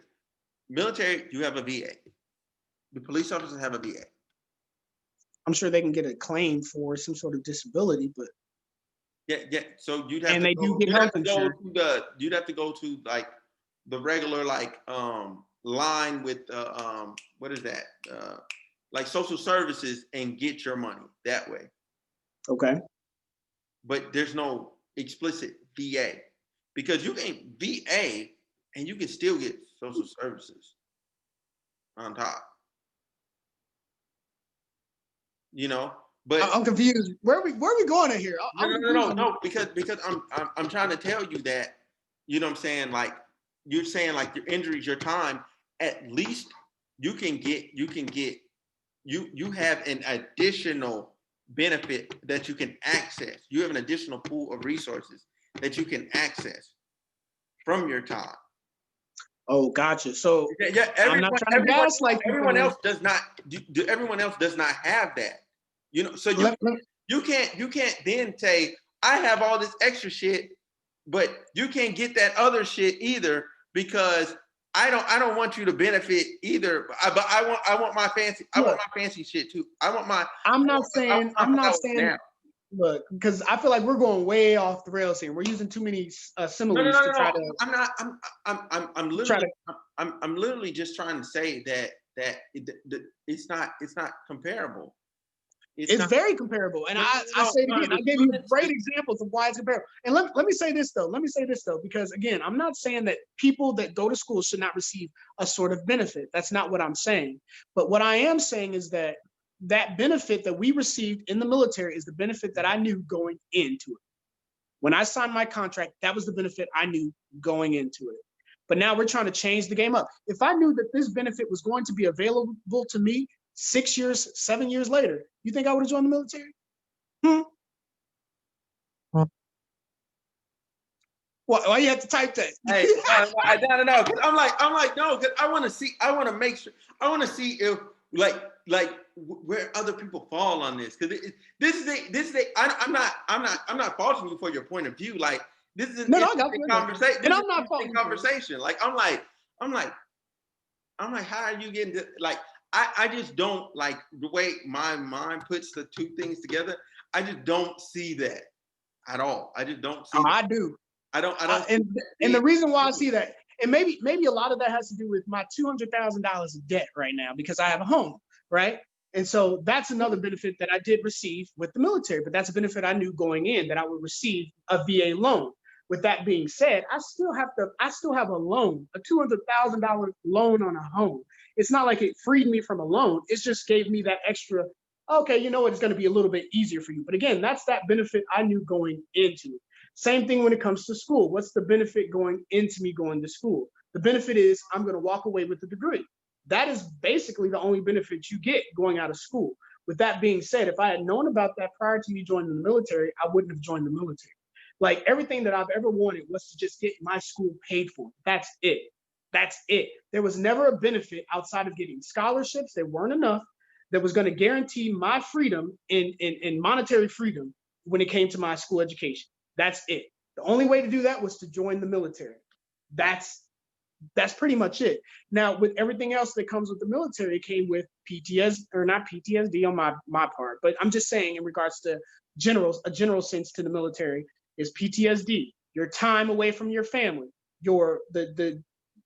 Military, you have a VA. The police officers have a VA. I'm sure they can get a claim for some sort of disability, but yeah. So you'd have to go to like the regular line with what is that? Like social services and get your money that way. Okay. But there's no explicit VA because you can VA and you can still get social services on top. You know, but I'm confused. Where are we going in here? No, because I'm trying to tell you that, you know what I'm saying? Like you're saying like your injuries, your time, at least you have an additional benefit that you can access. You have an additional pool of resources that you can access from your time. Oh, gotcha. So everyone else does not. Everyone else does not have that. You know, so you can't then say I have all this extra shit, but you can't get that other shit either because I don't want you to benefit either. But I want my fancy. I want my fancy shit too. I'm not saying. Look, because I feel like we're going way off the rails here. We're using too many similes to try to. I'm literally just trying to say that it's not comparable. It's very comparable, and I say it again. I gave you great examples of why it's comparable. And let me say this though. Because again, I'm not saying that people that go to school should not receive a sort of benefit. That's not what I'm saying. But what I am saying is that benefit that we received in the military is the benefit that I knew going into it. When I signed my contract, that was the benefit I knew going into it. But now we're trying to change the game up. If I knew that this benefit was going to be available to me 6 years, 7 years later, you think I would have joined the military? Why you have to type that? Hey, no. Cause I'm like, no, because I want to make sure, I want to see if where other people fall on this. Because I'm not faulting you for your point of view. Like, this is an interesting conversation. And I'm not faulting conversation. Like, I'm like, how are you getting to, like, I just don't like the way my mind puts the two things together. I just don't see that at all. I just don't see that. I do. I don't. And the reason why I see that, and maybe a lot of that has to do with my $200,000 of debt right now because I have a home, right? And so that's another benefit that I did receive with the military, but that's a benefit I knew going in that I would receive a VA loan. With that being said, I still have a loan, a $200,000 loan on a home. It's not like it freed me from a loan. It just gave me that extra, okay, you know what, it's going to be a little bit easier for you. But again, that's that benefit I knew going into it. Same thing when it comes to school. What's the benefit going into me going to school? The benefit is I'm going to walk away with a degree. That is basically the only benefit you get going out of school. With that being said, if I had known about that prior to me joining the military, I wouldn't have joined the military. Like, everything that I've ever wanted was to just get my school paid for. That's it. That's it. There was never a benefit outside of getting scholarships. There weren't enough that was going to guarantee my freedom in monetary freedom when it came to my school education. That's it. The only way to do that was to join the military. That's pretty much it. Now, with everything else that comes with the military, it came with PTSD, or not PTSD on my part, but I'm just saying in regards to a general sense to the military is PTSD, your time away from your family, the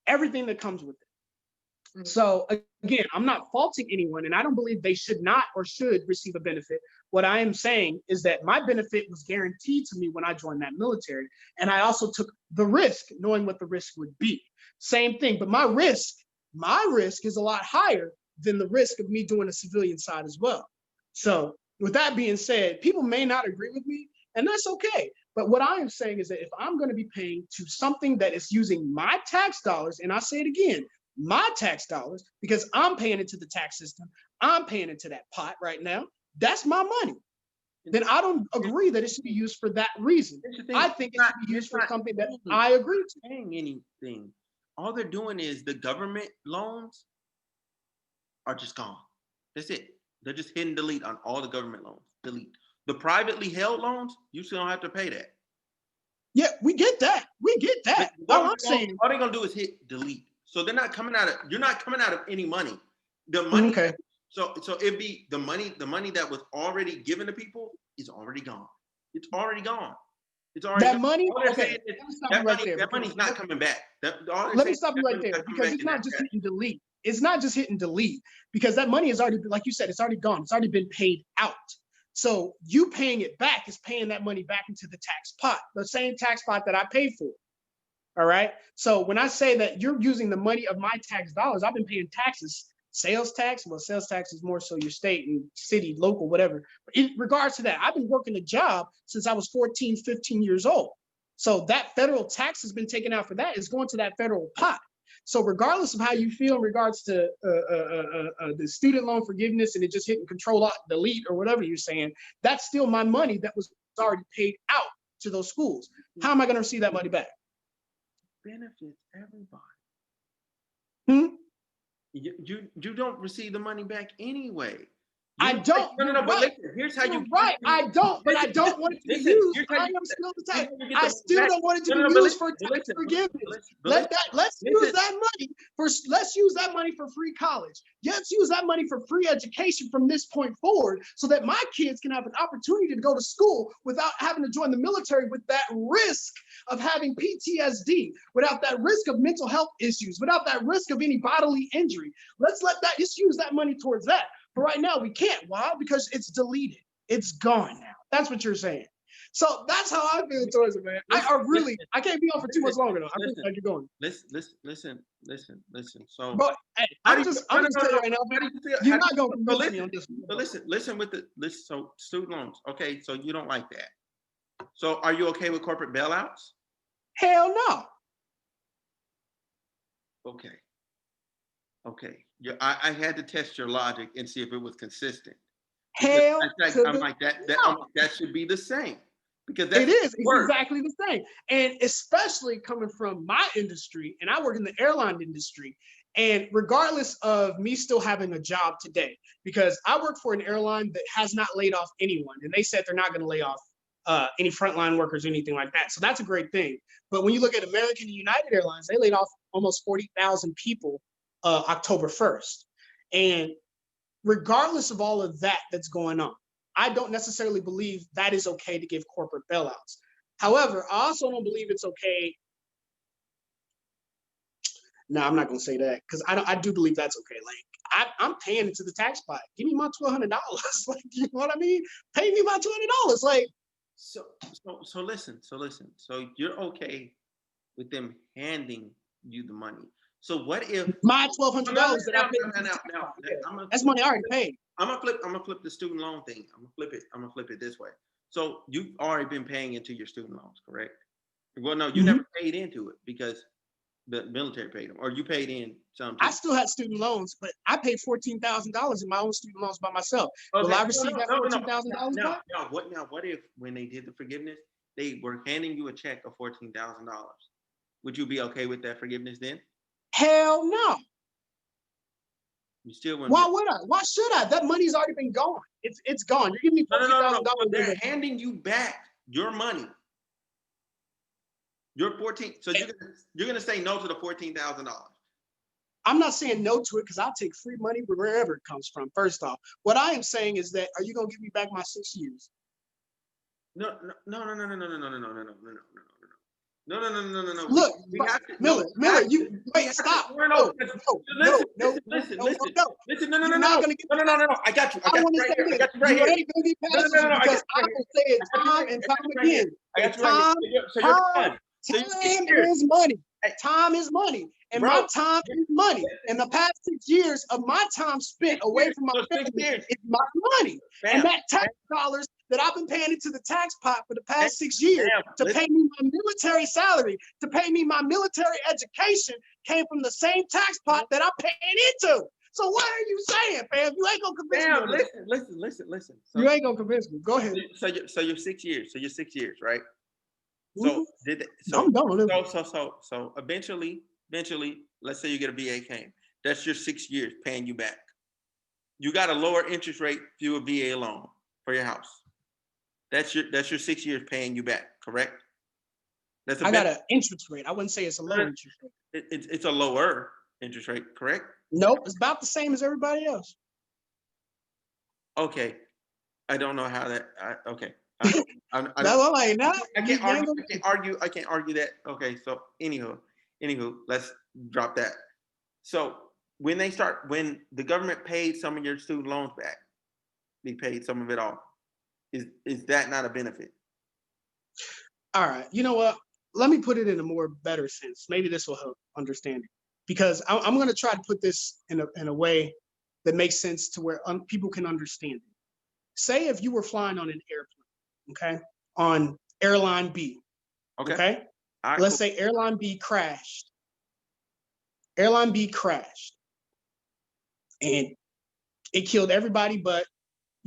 everything that comes with it. So again, I'm not faulting anyone, and I don't believe they should not or should receive a benefit. What I am saying is that my benefit was guaranteed to me when I joined that military, and I also took the risk, knowing what the risk would be. Same thing, but my risk is a lot higher than the risk of me doing a civilian side as well. So with that being said, people may not agree with me, and that's okay. But what I am saying is that if I'm going to be paying to something that is using my tax dollars, and I say it again, my tax dollars, because I'm paying into the tax system, I'm paying into that pot right now, that's my money, then I don't agree that it should be used for that reason. I think it should be used for something that I agree to. Paying anything. All they're doing is the government loans are just gone. That's it. They're just hitting delete on all the government loans. Delete. The privately held loans, you still don't have to pay that. Yeah, we get that. All I'm saying, all they're gonna do is hit delete. So they're not coming out of. You're not coming out of any money. The money. Okay. So it'd be the money that was already given to people is already gone. It's already gone. It's already that gone. money. Okay. That money's not coming back. Let me stop you right there because it's not just hitting delete. It's not just hitting delete because that money is already, like you said, it's already gone. It's already been paid out. So you paying it back is paying that money back into the tax pot, the same tax pot that I paid for. All right. So when I say that you're using the money of my tax dollars, I've been paying taxes, sales tax. Well, sales tax is more so your state and city, local, whatever. But in regards to that, I've been working a job since I was 14, 15 years old. So that federal tax has been taken out for that is going to that federal pot. So regardless of how you feel in regards to the student loan forgiveness and it just hitting Control-Alt-Delete or whatever you're saying, that's still my money that was already paid out to those schools. How am I going to receive that money back? Benefits everybody. You don't receive the money back anyway. I don't. No, but listen, here's how you. Right, I don't, but I don't want it to be used. I still don't want it to be used for tax forgiveness. Let's use that money for free college. Let's use that money for free education from this point forward, so that my kids can have an opportunity to go to school without having to join the military with that risk of having PTSD, without that risk of mental health issues, without that risk of any bodily injury. Let's just use that money towards that. But right now we can't. Why? Because it's deleted. It's gone now. That's what you're saying. So that's how I feel towards it, man. I can't be on for too much longer though. I really like you're going. Listen. So, but hey, I'm just telling you right now, you're not going to convince me on this. But listen with so student loans. Okay, so you don't like that. So are you okay with corporate bailouts? Hell no. Okay. Okay. I had to test your logic and see if it was consistent. Because Hell to I'm the like I'm no. like, that should be the same. Because It that's is. It's work. exactly the same. And especially coming from my industry, and I work in the airline industry. And regardless of me still having a job today, because I work for an airline that has not laid off anyone, and they said they're not going to lay off any frontline workers or anything like that. So that's a great thing. But when you look at American and United Airlines, they laid off almost 40,000 people October 1st. And regardless of all of that that's going on, I don't necessarily believe that is okay to give corporate bailouts. However, I also don't believe it's okay. No, I'm not going to say that because I do believe that's okay. Like I'm paying into the tax pot. Give me my $1,200. Like, you know what I mean? Pay me my $200. Like, So listen. So you're okay with them handing you the money. So what if my $1,200 that I paid into the now, tax pot. Yeah. I'm gonna That's money I already paid. I'm gonna flip the student loan thing. I'm gonna flip it this way. So you've already been paying into your student loans, correct? Well, no, you Mm-hmm. never paid into it because the military paid them, or you paid in some I too. still had student loans, but I paid $14,000 in my own student loans by myself. Will Okay, I receive that $14,000 back? What if when they did the forgiveness, they were handing you a check of $14,000? Would you be okay with that forgiveness then? Hell no. You still wouldn't Why be. would I? Why should I? That money's already been gone. It's gone. You're giving me No. $14,000. They're handing you back your money. You're 14. So you're gonna say no to the $14,000. I'm not saying no to it because I'll take free money wherever it comes from. First off, what I am saying is that are you gonna give me back my 6 years? No. No. Look, We have to no. Miller, you We wait, have stop. to. No. Listen. No. You're not gonna get me past No. I got you. I want to Right say here. I this. got you right You here. ain't gonna get past this I got because you I right will say it time and time again. I got you right here. So you're done. So you're 6 Time years. is money. Time is money. And Bro, my time is money. And the past 6 years of my time spent away from my so 6 family years. is my money. Bam. And that tax dollars that I've been paying into the tax pot for the past 6 years to pay me my military salary, to pay me my military education came from the same tax pot that I'm paying into. So what are you saying, fam? You ain't gonna convince me. Listen. You ain't gonna convince me. Go ahead. So you're 6 years. So you're 6 years, right? So did they, I'm done with it. so eventually, let's say you get a VA claim. That's your 6 years paying you back. You got a lower interest rate through a VA loan for your house. That's your 6 years paying you back, correct? I got an interest rate. I wouldn't say it's a low interest rate. It's a lower interest rate, correct? Nope, it's about the same as everybody else. Okay, I don't know how that. Okay, I can't argue that. Okay, so anywho, let's drop that. So when the government paid some of your student loans back, they paid some of it off. Is that not a benefit? All right, you know what? Let me put it in a more better sense. Maybe this will help understand it. Because I'm going to try to put this in a way that makes sense to where people can understand it. Say if you were flying on an airplane, okay, on airline B, okay? Right, let's say airline B crashed. Airline B crashed, and it killed everybody but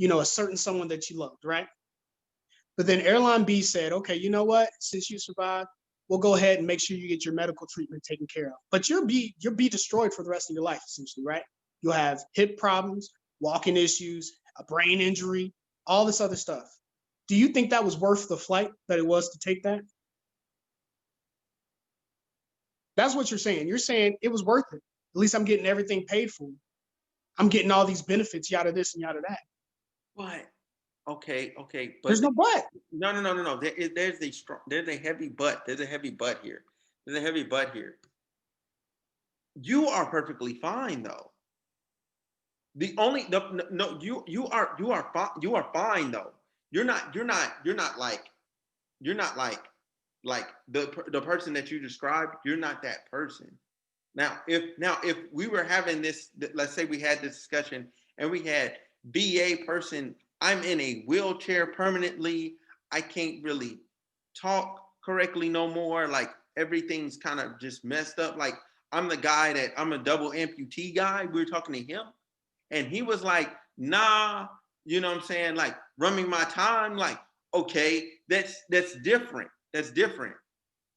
a certain someone that you loved, right? But then airline B said, okay, you know what? Since you survived, we'll go ahead and make sure you get your medical treatment taken care of. But you'll be destroyed for the rest of your life, essentially, right? You'll have hip problems, walking issues, a brain injury, all this other stuff. Do you think that was worth the flight that it was to take that? That's what you're saying. You're saying it was worth it. At least I'm getting everything paid for. I'm getting all these benefits, yada this and yada that. What? Okay. But there's no but. No. There's a heavy but. There's a heavy but here. You are perfectly fine though. You are fine though. You're not like the person that you described. You're not that person. Now if we were having this, let's say we had this discussion and we had VA person, I'm in a wheelchair permanently. I can't really talk correctly no more. Like everything's kind of just messed up. Like I'm the guy that I'm a double amputee guy. We were talking to him, and he was like, nah, you know what I'm saying? Like running my time, like, okay, that's different. That's different.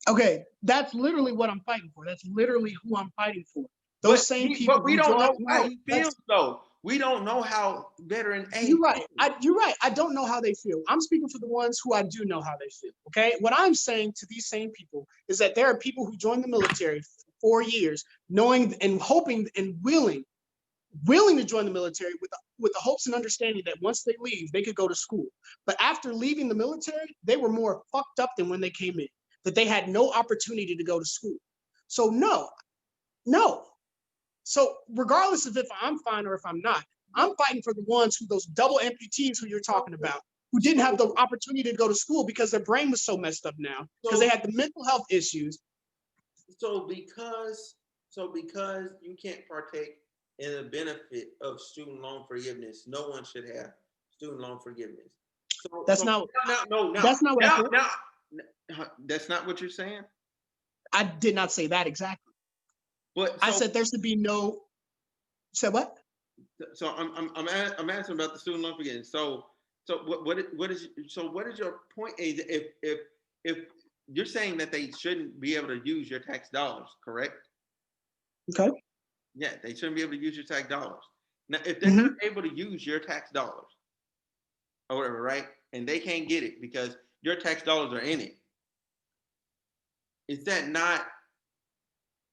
Okay, that's literally what I'm fighting for. That's literally who I'm fighting for. Those same people. But we don't know how he feels though. We don't know how veteran A. You're right. You're right. I don't know how they feel. I'm speaking for the ones who I do know how they feel. Okay. What I'm saying to these same people is that there are people who join the military for 4 years, knowing and hoping and willing to join the military with the hopes and understanding that once they leave, they could go to school. But after leaving the military, they were more fucked up than when they came in, that they had no opportunity to go to school. So no. So regardless of if I'm fine or if I'm not, I'm fighting for the ones who, those double amputees who you're talking about, who didn't have the opportunity to go to school because their brain was so messed up now, because they had the mental health issues. So because you can't partake in the benefit of student loan forgiveness, no one should have student loan forgiveness. So that's not what you're saying. I did not say that exactly. But I said there should be no. Said what? So I'm asking about the student loan forgiveness. So what is your point? If you're saying that they shouldn't be able to use your tax dollars, correct? Okay. Yeah, they shouldn't be able to use your tax dollars. Now, if they're not able to use your tax dollars or whatever, right, and they can't get it because your tax dollars are in it, is that not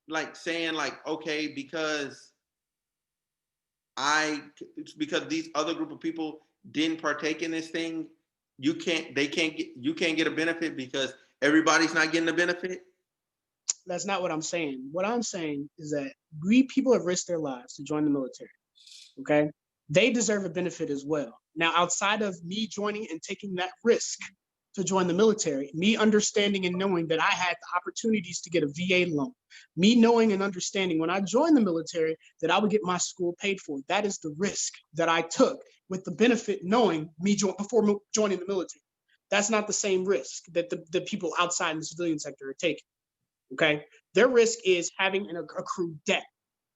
like saying like, okay, because these other group of people didn't partake in this thing, you can't get a benefit because everybody's not getting a benefit? That's not what I'm saying. What I'm saying is that people have risked their lives to join the military. Okay. They deserve a benefit as well. Now, outside of me joining and taking that risk to join the military, me understanding and knowing that I had the opportunities to get a VA loan, me knowing and understanding when I joined the military that I would get my school paid for. That is the risk that I took with the benefit knowing before joining the military. That's not the same risk that the people outside in the civilian sector are taking. Okay. Their risk is having an accrued debt.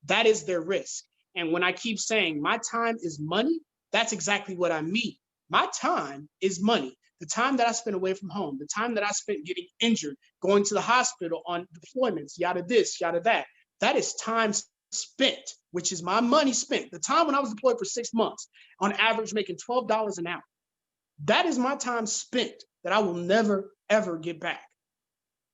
That is their risk. And when I keep saying my time is money, that's exactly what I mean. My time is money. The time that I spent away from home, the time that I spent getting injured, going to the hospital on deployments, yada this, yada that is time spent, which is my money spent. The time when I was deployed for 6 months, on average making $12 an hour. That is my time spent that I will never, ever get back.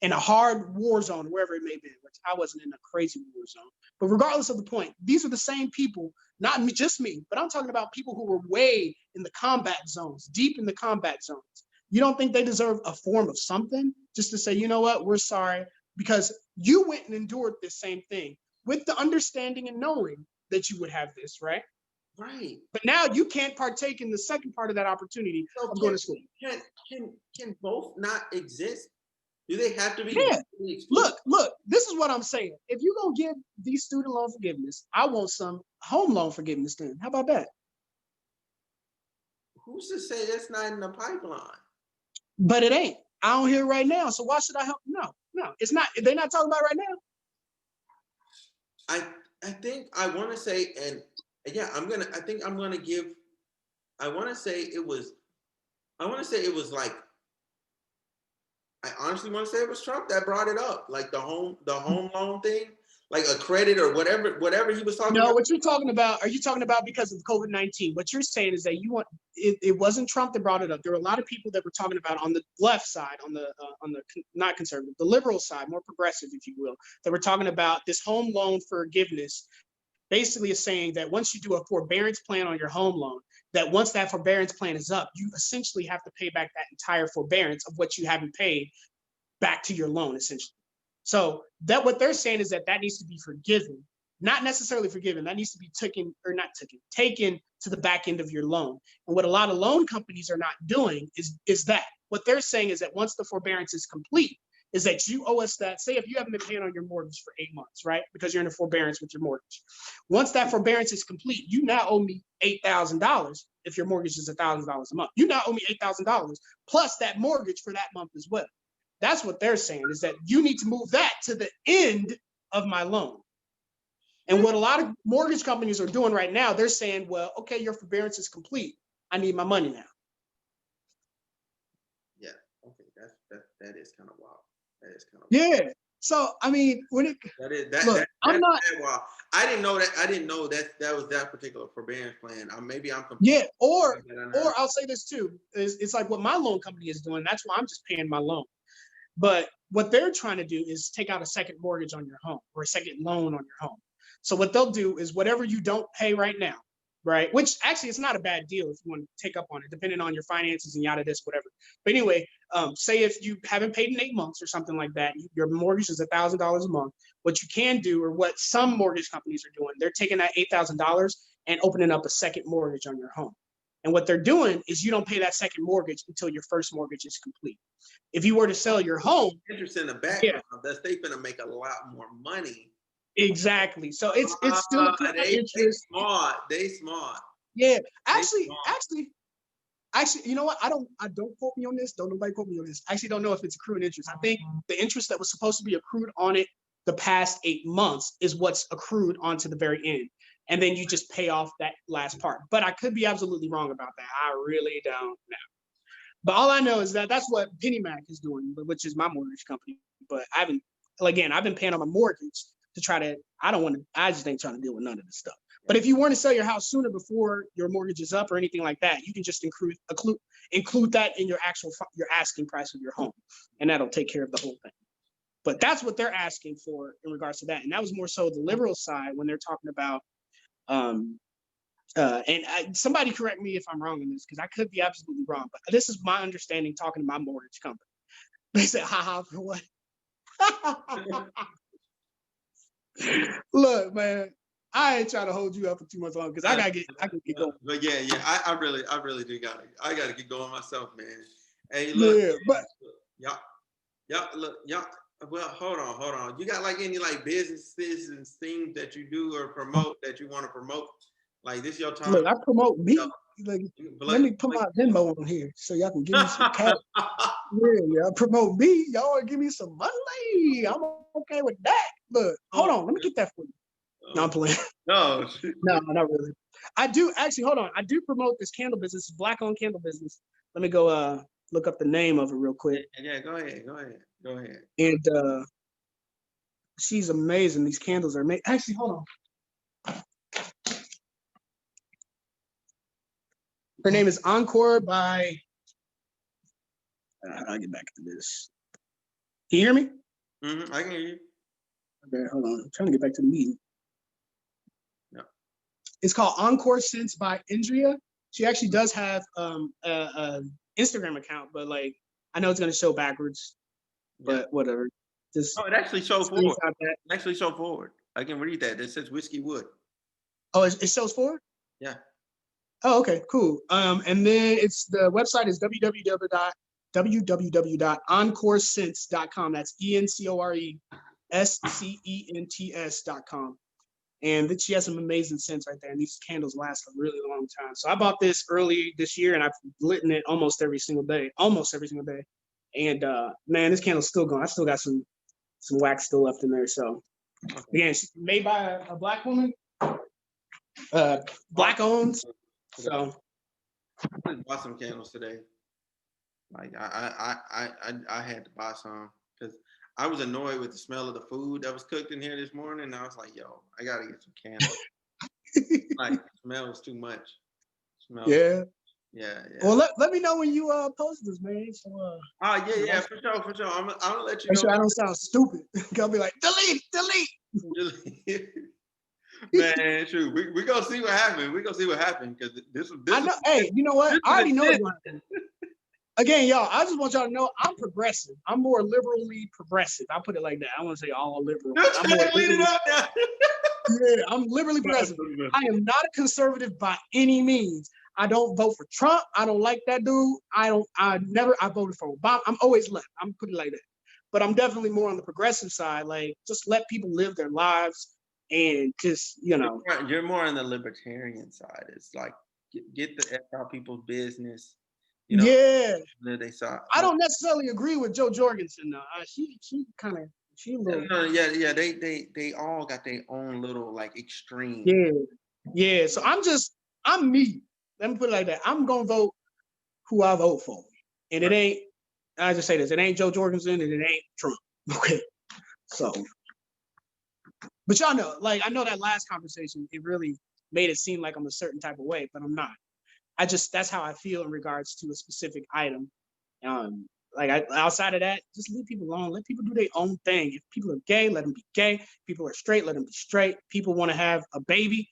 In a hard war zone, wherever it may be, which I wasn't in a crazy war zone. But regardless of the point, these are the same people, not me, just me, but I'm talking about people who were way in the combat zones, deep in the combat zones. You don't think they deserve a form of something just to say, you know what, we're sorry, because you went and endured this same thing with the understanding and knowing that you would have this, right? Right. But now you can't partake in the second part of that opportunity of going to school. Can both not exist? Do they have to be? Yeah. Look, this is what I'm saying. If you're going to give these student loan forgiveness, I want some home loan forgiveness then. How about that? Who's to say that's not in the pipeline? But it ain't. I don't hear it right now. So why should I help? No, it's not. They're not talking about it right now. I think I want to say, and yeah, I want to say it was like, I honestly want to say it was Trump that brought it up, like the home loan thing, like a credit or whatever he was talking about. No, what you're talking about, are you talking about because of COVID-19? What you're saying is that it wasn't Trump that brought it up. There were a lot of people that were talking about on the left side, on the not conservative, the liberal side, more progressive, if you will, that were talking about this home loan forgiveness. Basically is saying that once you do a forbearance plan on your home loan, that once that forbearance plan is up, you essentially have to pay back that entire forbearance of what you haven't paid back to your loan, essentially. So that what they're saying is that needs to be forgiven, not necessarily forgiven. That needs to be taken to the back end of your loan. And what a lot of loan companies are not doing is that what they're saying is that once the forbearance is complete, is that you owe us that. Say if you haven't been paying on your mortgage for 8 months, right? Because you're in a forbearance with your mortgage. Once that forbearance is complete, you now owe me $8,000 if your mortgage is $1,000 a month. You now owe me $8,000 plus that mortgage for that month as well. That's what they're saying, is that you need to move that to the end of my loan. And what a lot of mortgage companies are doing right now, they're saying, well, okay, your forbearance is complete. I need my money now. Yeah. Okay. That is kind of wild. That is kind of wild. Yeah. So I mean, when it I'm not. Wild. I didn't know that. I didn't know that was that particular forbearance plan. Maybe I'm confused. Yeah. Or I'll say this too. It's like what my loan company is doing. That's why I'm just paying my loan. But what they're trying to do is take out a second mortgage on your home or a second loan on your home. So what they'll do is whatever you don't pay right now, right? Which actually it's not a bad deal if you want to take up on it, depending on your finances and yada this, whatever. But anyway, say if you haven't paid in 8 months or something like that, your mortgage is $1,000 a month. What you can do, or what some mortgage companies are doing, they're taking that $8,000 and opening up a second mortgage on your home. And what they're doing is you don't pay that second mortgage until your first mortgage is complete. If you were to sell your home, interest in the background, that's they gonna make a lot more money. Exactly. So it's still interest. They smart. Yeah. Actually, you know what? I don't quote me on this. Don't nobody quote me on this. I actually don't know if it's accruing interest. I think the interest that was supposed to be accrued on it the past 8 months is what's accrued onto the very end. And then you just pay off that last part. But I could be absolutely wrong about that. I really don't know. But all I know is that that's what PennyMac is doing, which is my mortgage company. But I've been paying on my mortgage to try to, I just ain't trying to deal with none of this stuff. But if you want to sell your house sooner before your mortgage is up or anything like that, you can just include that in your asking price of your home. And that'll take care of the whole thing. But that's what they're asking for in regards to that. And that was more so the liberal side when they're talking about, somebody correct me if I'm wrong in this, because I could be absolutely wrong, but this is my understanding talking to my mortgage company. They said, haha, for what? Look, man, I ain't trying to hold you up for too much longer because I can get going. But yeah, I really do gotta get going myself, man. Hey, look, yeah, but y'all. Well, hold on. You got like any like businesses and things that you do or promote that you want to promote? Like this your time? Look, I promote me. Like, let me put my Venmo on here so y'all can give me some cash. Yeah, promote me. Y'all give me some money. I'm okay with that. Look, hold on. Let me get that for you. No, I'm playing. No, not really. I do actually. Hold on. I do promote this candle business, Black-owned candle business. Let me go look up the name of it real quick. Yeah, go ahead. And she's amazing. These candles are amazing. Actually, hold on. Her name is Encore by. I'll get back to this. Can you hear me? Mm-hmm, I can hear you. Okay, hold on. I'm trying to get back to the meeting. No. It's called Encore Scents by Andrea. She actually does have an Instagram account, but like I know it's gonna show backwards, but whatever. Just it actually shows forward. It actually show forward. I can read that. It says Whiskey Wood. Oh, it shows forward? Yeah. Oh, okay, cool. And then the website is www.encorescents.com. That's ENCORESCENTS.com. And then she has some amazing scents right there. And these candles last a really long time. So I bought this early this year and I've lit it almost every single day. And man, this candle's still going. I still got some wax still left in there. So again, she's made by a Black woman, Black owned. So I bought some candles today. Like I had to buy some because I was annoyed with the smell of the food that was cooked in here this morning. And I was like, yo, I gotta get some candles. Like the smell was too much. Yeah. Yeah. Well, let me know when you post this, man. So yeah, for sure. I'm gonna let you know. Make sure I don't sound stupid. I'll be like, delete. Man, true. We gonna see what happens. Because this I know. Hey, you know what? I already know it's gonna happen. Again, y'all, I just want y'all to know I'm progressive. I'm more liberally progressive. I'll put it like that. I want to say all liberal. I'm liberally progressive. I am not a conservative by any means. I don't vote for Trump. I don't like that dude. I voted for Obama. I'm always left. I'm putting it like that. But I'm definitely more on the progressive side. Like, just let people live their lives and just, You're more on the libertarian side. It's like, get the F out people's business. Yeah. They saw. I don't necessarily agree with Jo Jorgensen though. She kind of She a little. Yeah. They all got their own little like extreme. Yeah. So I'm me. Let me put it like that. I'm gonna vote who I vote for, and it ain't. I just say this: it ain't Joe Jorgensen, and it ain't Trump. Okay. So, but y'all know, like I know that last conversation, it really made it seem like I'm a certain type of way, but I'm not. That's how I feel in regards to a specific item. Outside of that, just leave people alone. Let people do their own thing. If people are gay, let them be gay. If people are straight, let them be straight. People want to have a baby,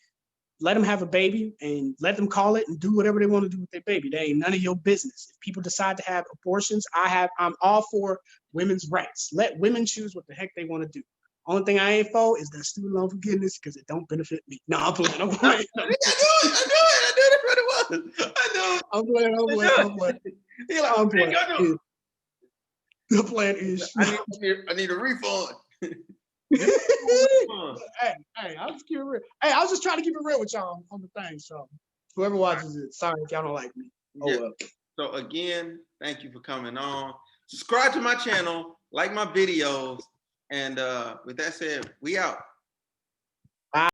let them have a baby and let them call it and do whatever they want to do with their baby. They ain't none of your business. If people decide to have abortions, I'm all for women's rights. Let women choose what the heck they want to do. Only thing I ain't for is that student loan forgiveness because it don't benefit me. No, I'm playing. I knew it. I'm playing. The plan is. I need a refund. Hey, I was keeping it real. Hey, I was just trying to keep it real with y'all on the thing. So whoever watches it, sorry if y'all don't like me. Oh well. So again, thank you for coming on. Subscribe to my channel, like my videos, and with that said, we out.